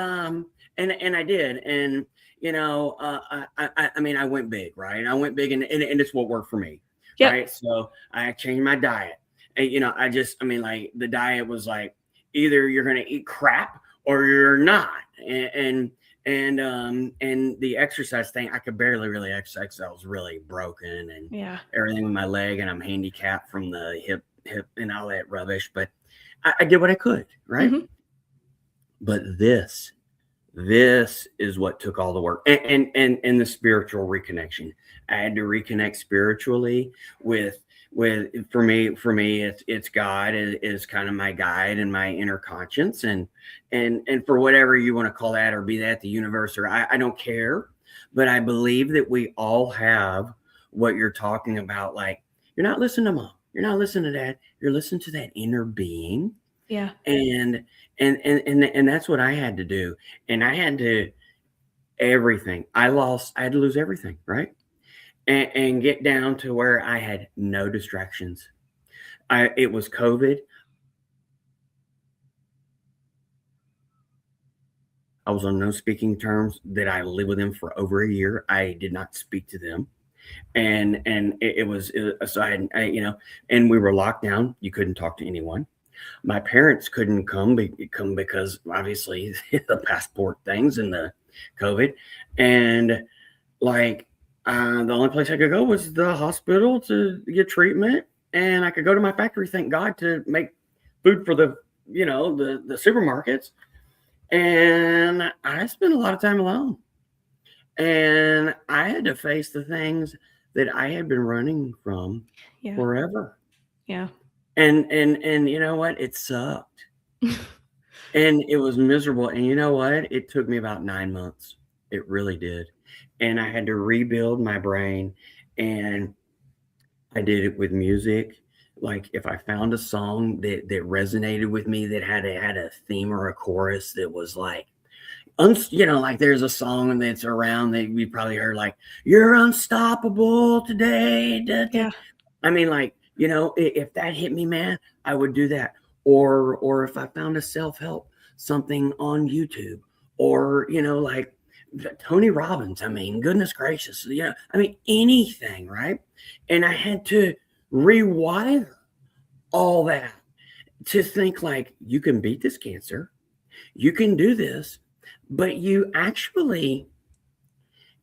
and I did, and I mean, I went big, right? I went big, and it's what worked for me, Yep. right? So I changed my diet, and I mean, like the diet was like either you're gonna eat crap or you're not, and the exercise thing, I could barely really exercise. I was really broken and Yeah. everything with my leg, and I'm handicapped from the hip and all that rubbish. But I did what I could, right? Hmm. But this is what took all the work, and the spiritual reconnection. I had to reconnect spiritually with for me it's God is kind of my guide and my inner conscience, and for whatever you want to call that or be that the universe, or I don't care, but I believe that we all have what you're talking about. Like, you're not listening to mom, you're not listening to dad, you're listening to that inner being, Yeah. and and that's what I had to do. And I had to everything. I had to lose everything, right? And get down to where I had no distractions. It was COVID. I was on no speaking terms that I lived with them for over a year. I did not speak to them. And so and we were locked down. You couldn't talk to anyone. My parents couldn't come because obviously the passport things and the COVID, and like the only place I could go was the hospital to get treatment, and I could go to my factory, thank God, to make food for the supermarkets. And I spent a lot of time alone, and I had to face the things that I had been running from Yeah. forever. Yeah. And you know what? It sucked. And it was miserable, and you know what? It took me about 9 months. It really did, and I had to rebuild my brain, and I did it with music. Like, if I found a song that resonated with me, that had a theme or a chorus that was like, like there's a song that's around that you probably heard, like, "You're unstoppable today, da, da." Yeah. I mean, like, if that hit me, man, I would do that. Or if I found a self-help something on YouTube or, like Tony Robbins. I mean, goodness gracious, I mean, anything, right? And I had to rewire all that to think like, you can beat this cancer, you can do this, but you actually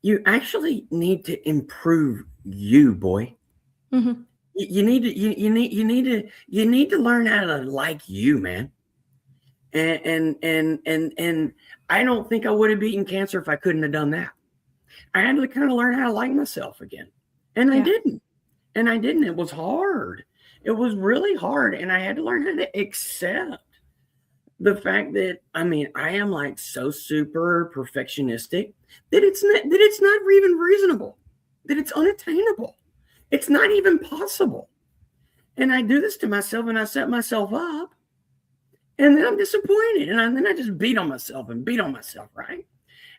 need to improve you, boy. Mhm. You need to learn how to like you, man. And I don't think I would have beaten cancer if I couldn't have done that. I had to kind of learn how to like myself again. And I Yeah. didn't. And I didn't. It was hard. It was really hard. And I had to learn how to accept the fact that, I mean, I am like so super perfectionistic that it's not even reasonable, that it's unattainable. It's not even possible. And I do this to myself and I set myself up and then I'm disappointed. And then I just beat on myself, right?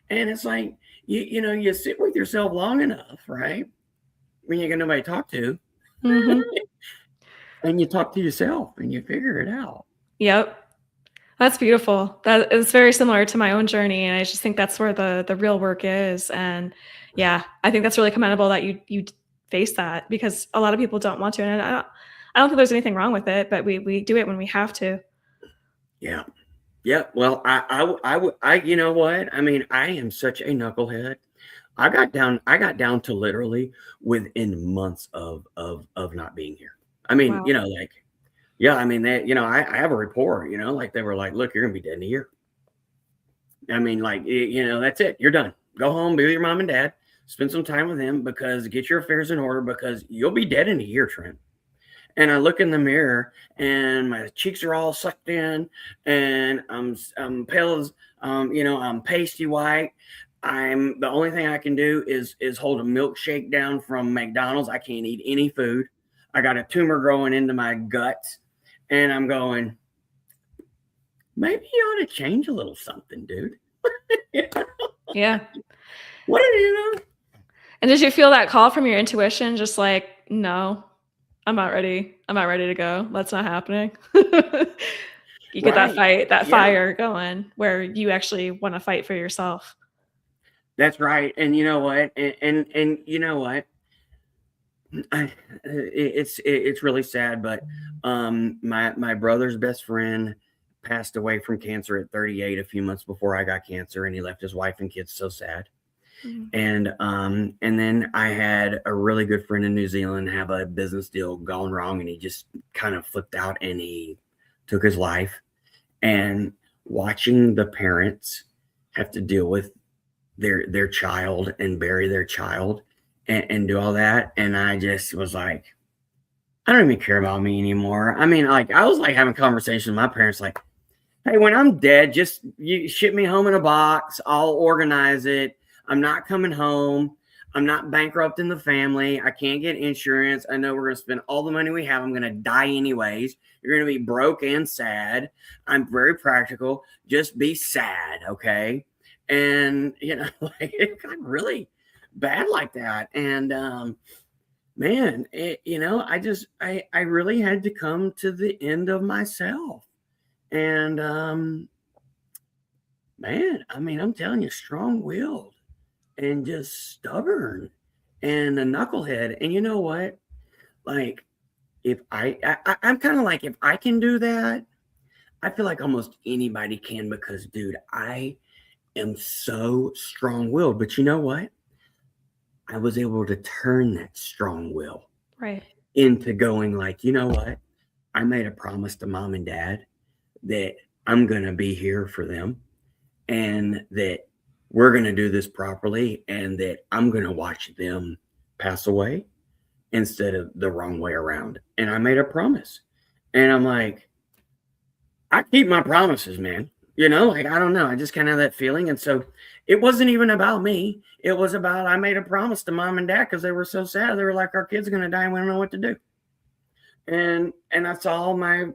And it's like, you sit with yourself long enough, right? When you got nobody to talk to, Mhm. and you talk to yourself and you figure it out. Yep. That's beautiful. That is very similar to my own journey, and I just think that's where the real work is. And yeah, I think that's really commendable that you face that because a lot of people don't want to, and I don't think there's anything wrong with it, but we do it when we have to. Yeah. Yeah. Well, you know what? I mean, I am such a knucklehead. I got down to literally within months of not being here. I mean, Wow. like, yeah, I mean, I have a report, like they were like, look, you're gonna be dead in a year. I mean, like, that's it. You're done. Go home, be with your mom and dad, spend some time with them because get your affairs in order because you'll be dead in a year, Trent. And I look in the mirror and my cheeks are all sucked in and I'm pale as, I'm pasty white. The only thing I can do is hold a milkshake down from McDonald's. I can't eat any food. I got a tumor growing into my guts and I'm going, maybe you ought to change a little something, dude. Yeah. What do you know? And did you feel that call from your intuition just like, "No, I'm not ready. I'm not ready to go. That's not happening." You get Right. that Yeah, fire going where you actually wanna fight for yourself. that's right. And you know what? And you know what? It's really sad, but my brother's best friend passed away from cancer at 38 a few months before I got cancer, and he left his wife and kids so sad. Mhm. And then I had a really good friend in New Zealand have a business deal gone wrong, and he just kind of flipped out and he took his life. And watching the parents have to deal with their child and bury their child and do all that, and I just was like, I don't even care about me anymore. I mean, like I was like having conversations with my parents, like, hey, when I'm dead, just you ship me home in a box. I'll organize it. I'm not coming home. I'm not bankrupting the family. I can't get insurance. I know we're going to spend all the money we have. I'm going to die anyways. You're going to be broke and sad. I'm very practical. Just be sad, okay? And, like it got really bad like that. And, man, I really had to come to the end of myself. And, man, I mean, I'm telling you, strong-willed and just stubborn and a knucklehead. And you know what? Like, if I'm kind of like, if I can do that, I feel like almost anybody can because, dude, I am so strong-willed. But you know what? I was able to turn that strong will Right. into going like, you know what? I made a promise to mom and dad that I'm going to be here for them and that we're going to do this properly and that I'm going to watch them pass away instead of the wrong way around. And I made a promise. And I'm like, I keep my promises, man. Like I don't know. I just kind of have that feeling. And so it wasn't even about me. It was about I made a promise to mom and dad because they were so sad. They were like, our kid's gonna die and we don't know what to do. And I saw my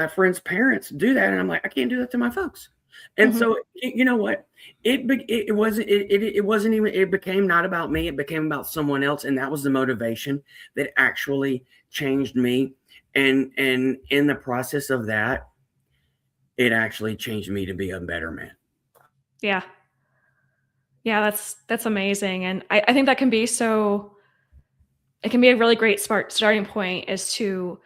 friends' parents do that, and I'm like, I can't do that to my folks. And Mhm. so you know what? It became not about me, it became about someone else, and that was the motivation that actually changed me. And in the process of that, it actually changed me to be a better man. Yeah. Yeah, that's amazing, and I think that can be so it can be a really great starting point is to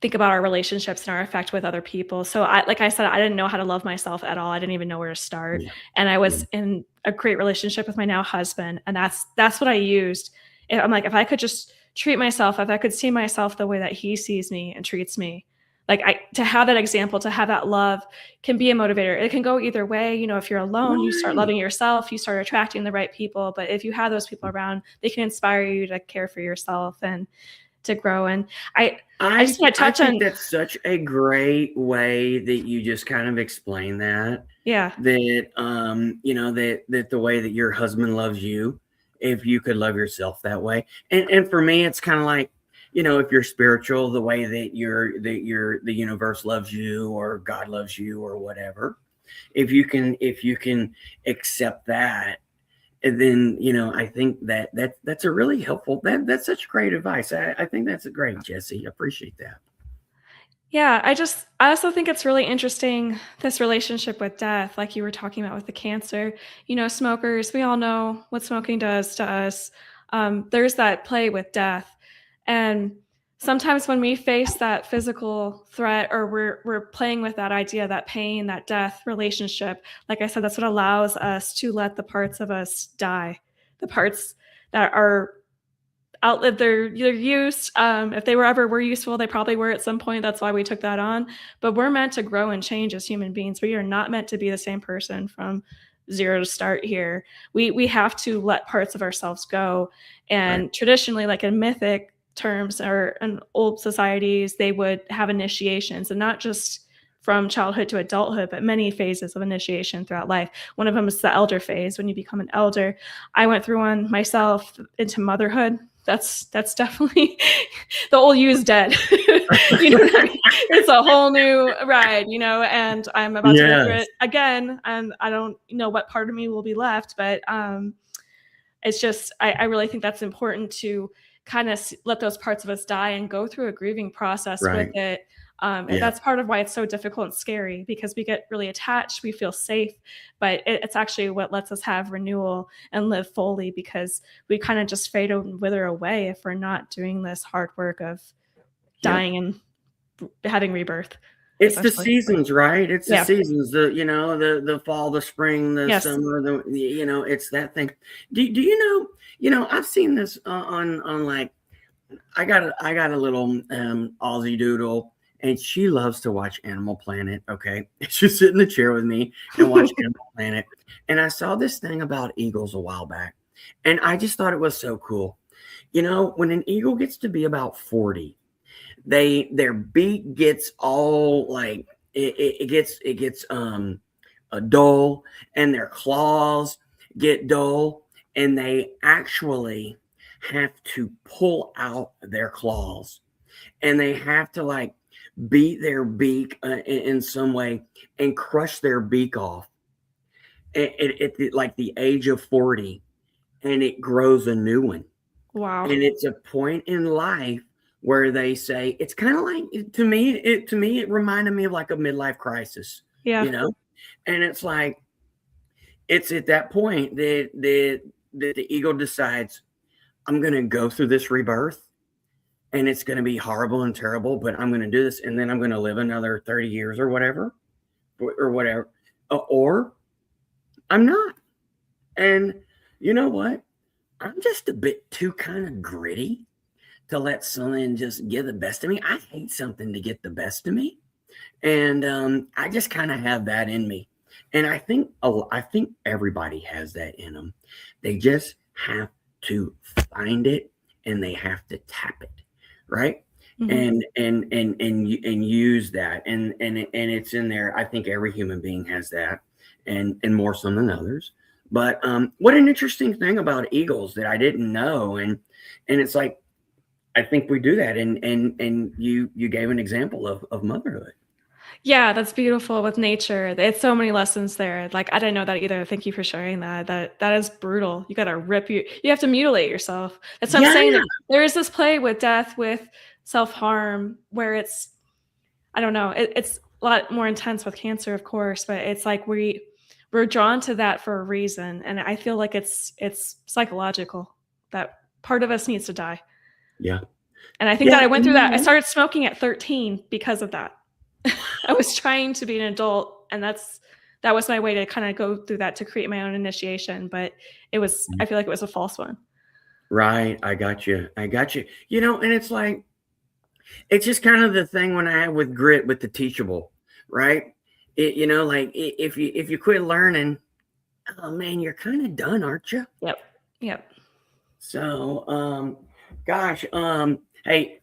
think about our relationships and our effect with other people. So like I said, I didn't know how to love myself at all. I didn't even know where to start. Yeah, And I yeah, was in a great relationship with my now husband. And that's what I used. I'm like, if I could just treat myself, if I could see myself the way that he sees me and treats me, like to have that example, to have that love can be a motivator. It can go either way. You know, if you're alone, you start right. loving yourself, you start attracting the right people. But if you have those people around, they can inspire you to care for yourself and to grow. And I just want to I touch think on, that's such a great way that you just kind of explain that. yeah. That you know, that the way that your husband loves you, if you could love yourself that way. And for me, it's kind of like, you know, if you're spiritual, the way that the universe loves you or God loves you or whatever. If you can accept that, and then, you know, I think that's a really helpful, that's such great advice. I think that's a great, Jesse. I appreciate that. Yeah, I also think it's really interesting, this relationship with death, like you were talking about with the cancer. You know, smokers, we all know what smoking does to us. There's that play with death. And sometimes when we face that physical threat or we're playing with that idea, that pain, that death relationship, like I said, that's what allows us to let the parts of us die. The parts that are outlived their use. If they were useful, they probably were at some point. That's why we took that on. But we're meant to grow and change as human beings. We are not meant to be the same person from zero to start here. We have to let parts of ourselves go. Right. And traditionally, like in mythic terms or in old societies, they would have initiations, and not just from childhood to adulthood, but many phases of initiation throughout life. One of them is the elder phase, when you become an elder. I went through one myself into motherhood. That's definitely the old you's dead. You know what I mean? It's a whole new ride, you know, and I'm about to go through Yes. it again, and I don't know what part of me will be left, but it's just I really think that's important to kind of let those parts of us die and go through a grieving process with Right. it. Yeah. That's part of why it's so difficult and scary, because we get really attached, we feel safe, but it's actually what lets us have renewal and live fully, because we kind of just fade and wither away if we're not doing this hard work of Yep. dying and having rebirth, It's the essentially. seasons, right? It's the Yeah. seasons. The, you know, the fall, the spring, the Yes. summer. You know, it's that thing. Do you know? You know, I've seen this on like, I got a little Aussie doodle, and she loves to watch Animal Planet. Okay, she'll sit in the chair with me and watch Animal Planet. And I saw this thing about eagles a while back, and I just thought it was so cool. You know, when an eagle gets to be about 40, their beak gets all like it gets dull, and their claws get dull, and they actually have to pull out their claws, and they have to like beat their beak in some way and crush their beak off at like the age of 40, and it grows a new one. Wow. And it's a point in life where they say it's kind of like, to me it reminded me of like a midlife crisis, Yeah. you know. And it's like, it's at that point that the ego decides, I'm going to go through this rebirth, and it's going to be horrible and terrible, but I'm going to do this, and then I'm going to live another 30 years or whatever, or whatever, or I'm not. And you know what? I'm just a bit too kind of gritty to let something just get the best of me. I hate something to get the best of me, and I just kind of have that in me. And I think everybody has that in them. They just have to find it, and they have to tap it, right? Hmm. And use that, and it's in there. I think every human being has that, and more some than others. But what an interesting thing about eagles that I didn't know, and it's like, I think we do that, and you gave an example of motherhood. Yeah, that's beautiful with nature. It's so many lessons there. Like, I didn't know that either. Thank you for sharing that. That is brutal. You gotta you have to mutilate yourself. That's what I'm Yeah, saying. There is this play with death, with self-harm, where it's I don't know. It's a lot more intense with cancer, of course, but it's like we're drawn to that for a reason, and I feel like it's psychological that part of us needs to die. Yeah. And I think Yeah. that I went through that. I started smoking at 13 because of that. I was trying to be an adult, and that was my way to kind of go through that to create my own initiation, but I feel like it was a false one. Right. I got you. I got you. And it's like, it's just kind of the thing when I have with grit with the teachable, right? If you quit learning, oh man, you're kind of done, aren't you? Yep. Yep. So, gosh, hey,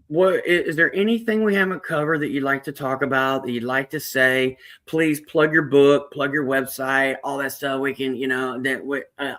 what is there anything we haven't covered that you'd like to talk about, that you'd like to say? Please plug your book, plug your website, all that stuff. We can,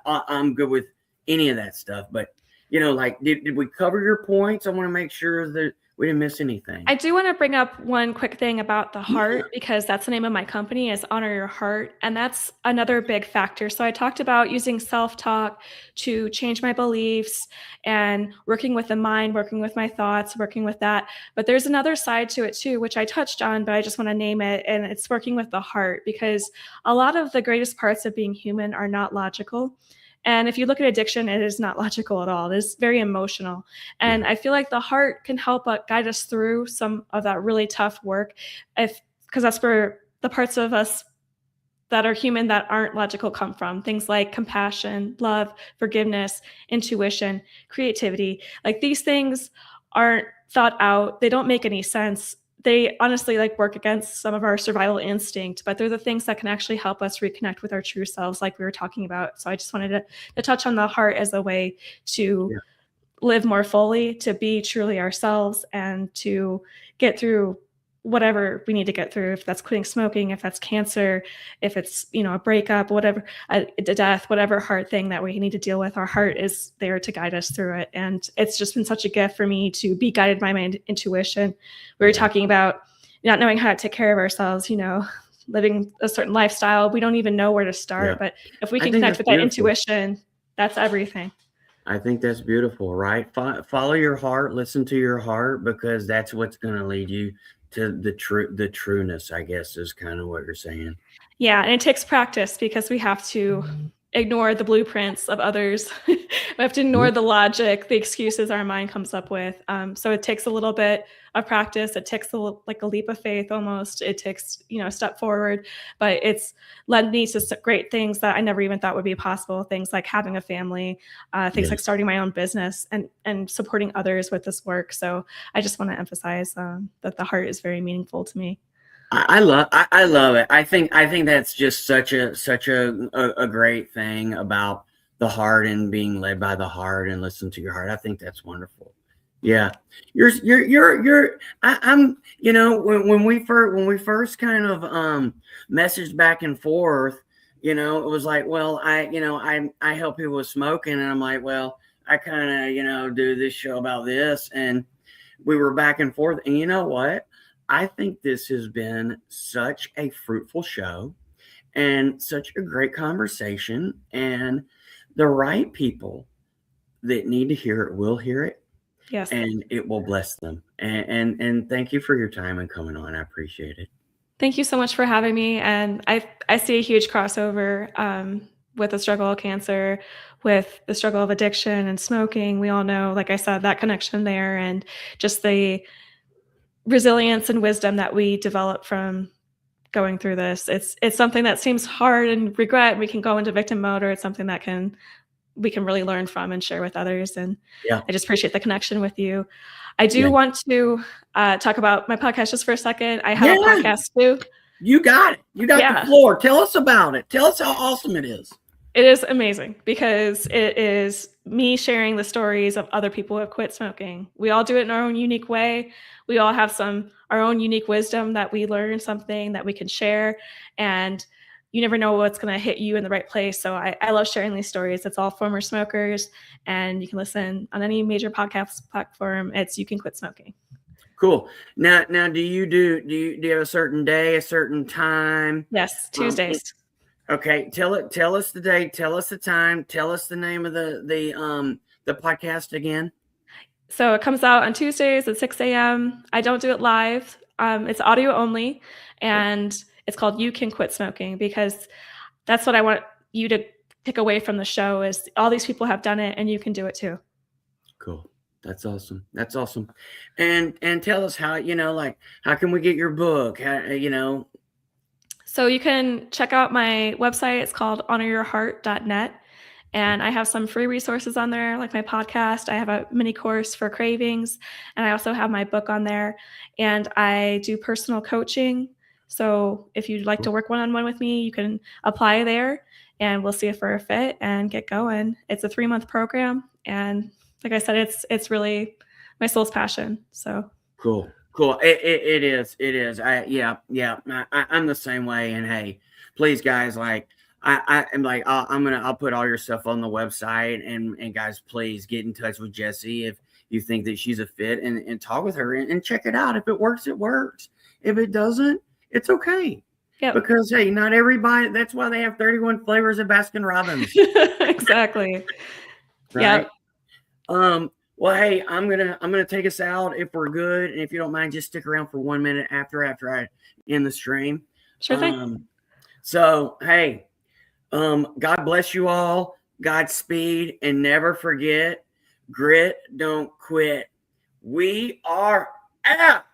I'm good with any of that stuff. But did we cover your points? I want to make sure that we didn't miss anything. I do want to bring up one quick thing about the heart, because that's the name of my company, is Honor Your Heart. And that's another big factor. So I talked about using self-talk to change my beliefs and working with the mind, working with my thoughts, working with that. But there's another side to it too, which I touched on, but I just want to name it. And it's working with the heart, because a lot of the greatest parts of being human are not logical. And if you look at addiction, it is not logical at all. It is very emotional. And I feel like the heart can help guide us through some of that really tough work, because that's where the parts of us that are human that aren't logical come from. Things like compassion, love, forgiveness, intuition, creativity. Like, these things aren't thought out. They don't make any sense. They honestly work against some of our survival instinct, but they're the things that can actually help us reconnect with our true selves, like we were talking about. So I just wanted to touch on the heart as a way to live more fully, to be truly ourselves, and to get through whatever we need to get through, if that's quitting smoking, if that's cancer, if it's, a breakup, whatever, a death, whatever hard thing that we need to deal with. Our heart is there to guide us through it. And it's just been such a gift for me to be guided by my intuition. We were talking about not knowing how to take care of ourselves, living a certain lifestyle. We don't even know where to start, but if we can connect with that intuition, that's everything. I think that's beautiful, right? Follow your heart, listen to your heart, because that's what's going to lead you to the trueness, I guess, is kind of what you're saying. Yeah, and it takes practice, because we have to ignore the blueprints of others. We have to ignore the logic, the excuses our mind comes up with. So it takes a little bit of practice. It takes a leap of faith almost. It takes, a step forward, but it's led me to great things that I never even thought would be possible. Things like having a family, things like starting my own business, and supporting others with this work. So I just want to emphasize that the heart is very meaningful to me. I love it. I think that's just such a great thing about the heart and being led by the heart and listen to your heart. I think that's wonderful. Yeah, I'm when we first kind of messaged back and forth, it was like, well, I help people with smoking, and I'm like, well, I kind of do this show about this, and we were back and forth, and you know what? I think this has been such a fruitful show and such a great conversation, and the right people that need to hear it will hear it. Yes. And it will bless them. And thank you for your time and coming on. I appreciate it. Thank you so much for having me. And I see a huge crossover with the struggle of cancer, with the struggle of addiction and smoking. We all know, like I said, that connection there, and just the resilience and wisdom that we develop from going through this. It's something that seems hard and regret. We can go into victim mode, or it's something that we can really learn from and share with others. And I just appreciate the connection with you. I do want to talk about my podcast just for a second. I have a podcast too. You got it. You got the floor. Tell us about it. Tell us how awesome it is. It is amazing, because it is me sharing the stories of other people who have quit smoking. We all do it in our own unique way. We all have our own unique wisdom that we learn, something that we can share. And you never know what's going to hit you in the right place. So I love sharing these stories. It's all former smokers, and you can listen on any major podcast platform. It's You Can Quit Smoking. Cool. Now, do you have a certain day, a certain time? Yes, Tuesdays. Okay. Tell us the day. Tell us the time. Tell us the name of the podcast again. So it comes out on Tuesdays at 6 a.m. I don't do it live. It's audio only, and it's called You Can Quit Smoking, because that's what I want you to take away from the show is all these people have done it and you can do it too. Cool. That's awesome. That's awesome. And tell us how, like, how can we get your book? How. So you can check out my website. It's called honoryourheart.net. And I have some free resources on there, like my podcast. I have a mini course for cravings, and I also have my book on there. And I do personal coaching. So if you'd like to work one-on-one with me, you can apply there, and we'll see if we're a fit and get going. It's a 3-month program, and like I said, it's really my soul's passion. So Cool. It is. I'm the same way. And hey, please, guys, like, I am like, I'll put all your stuff on the website, and guys, please get in touch with Jessi if you think that she's a fit, and talk with her and check it out. If it works, it works. If it doesn't, it's okay. yeah, Because hey, not everybody. That's why they have 31 flavors of Baskin Robbins, exactly. right? Yeah. Well, hey, I'm gonna take us out if we're good, and if you don't mind, just stick around for 1 minute after I end the stream. Sure thing. So hey. God bless you all. Godspeed, and never forget, grit, don't quit. We are out.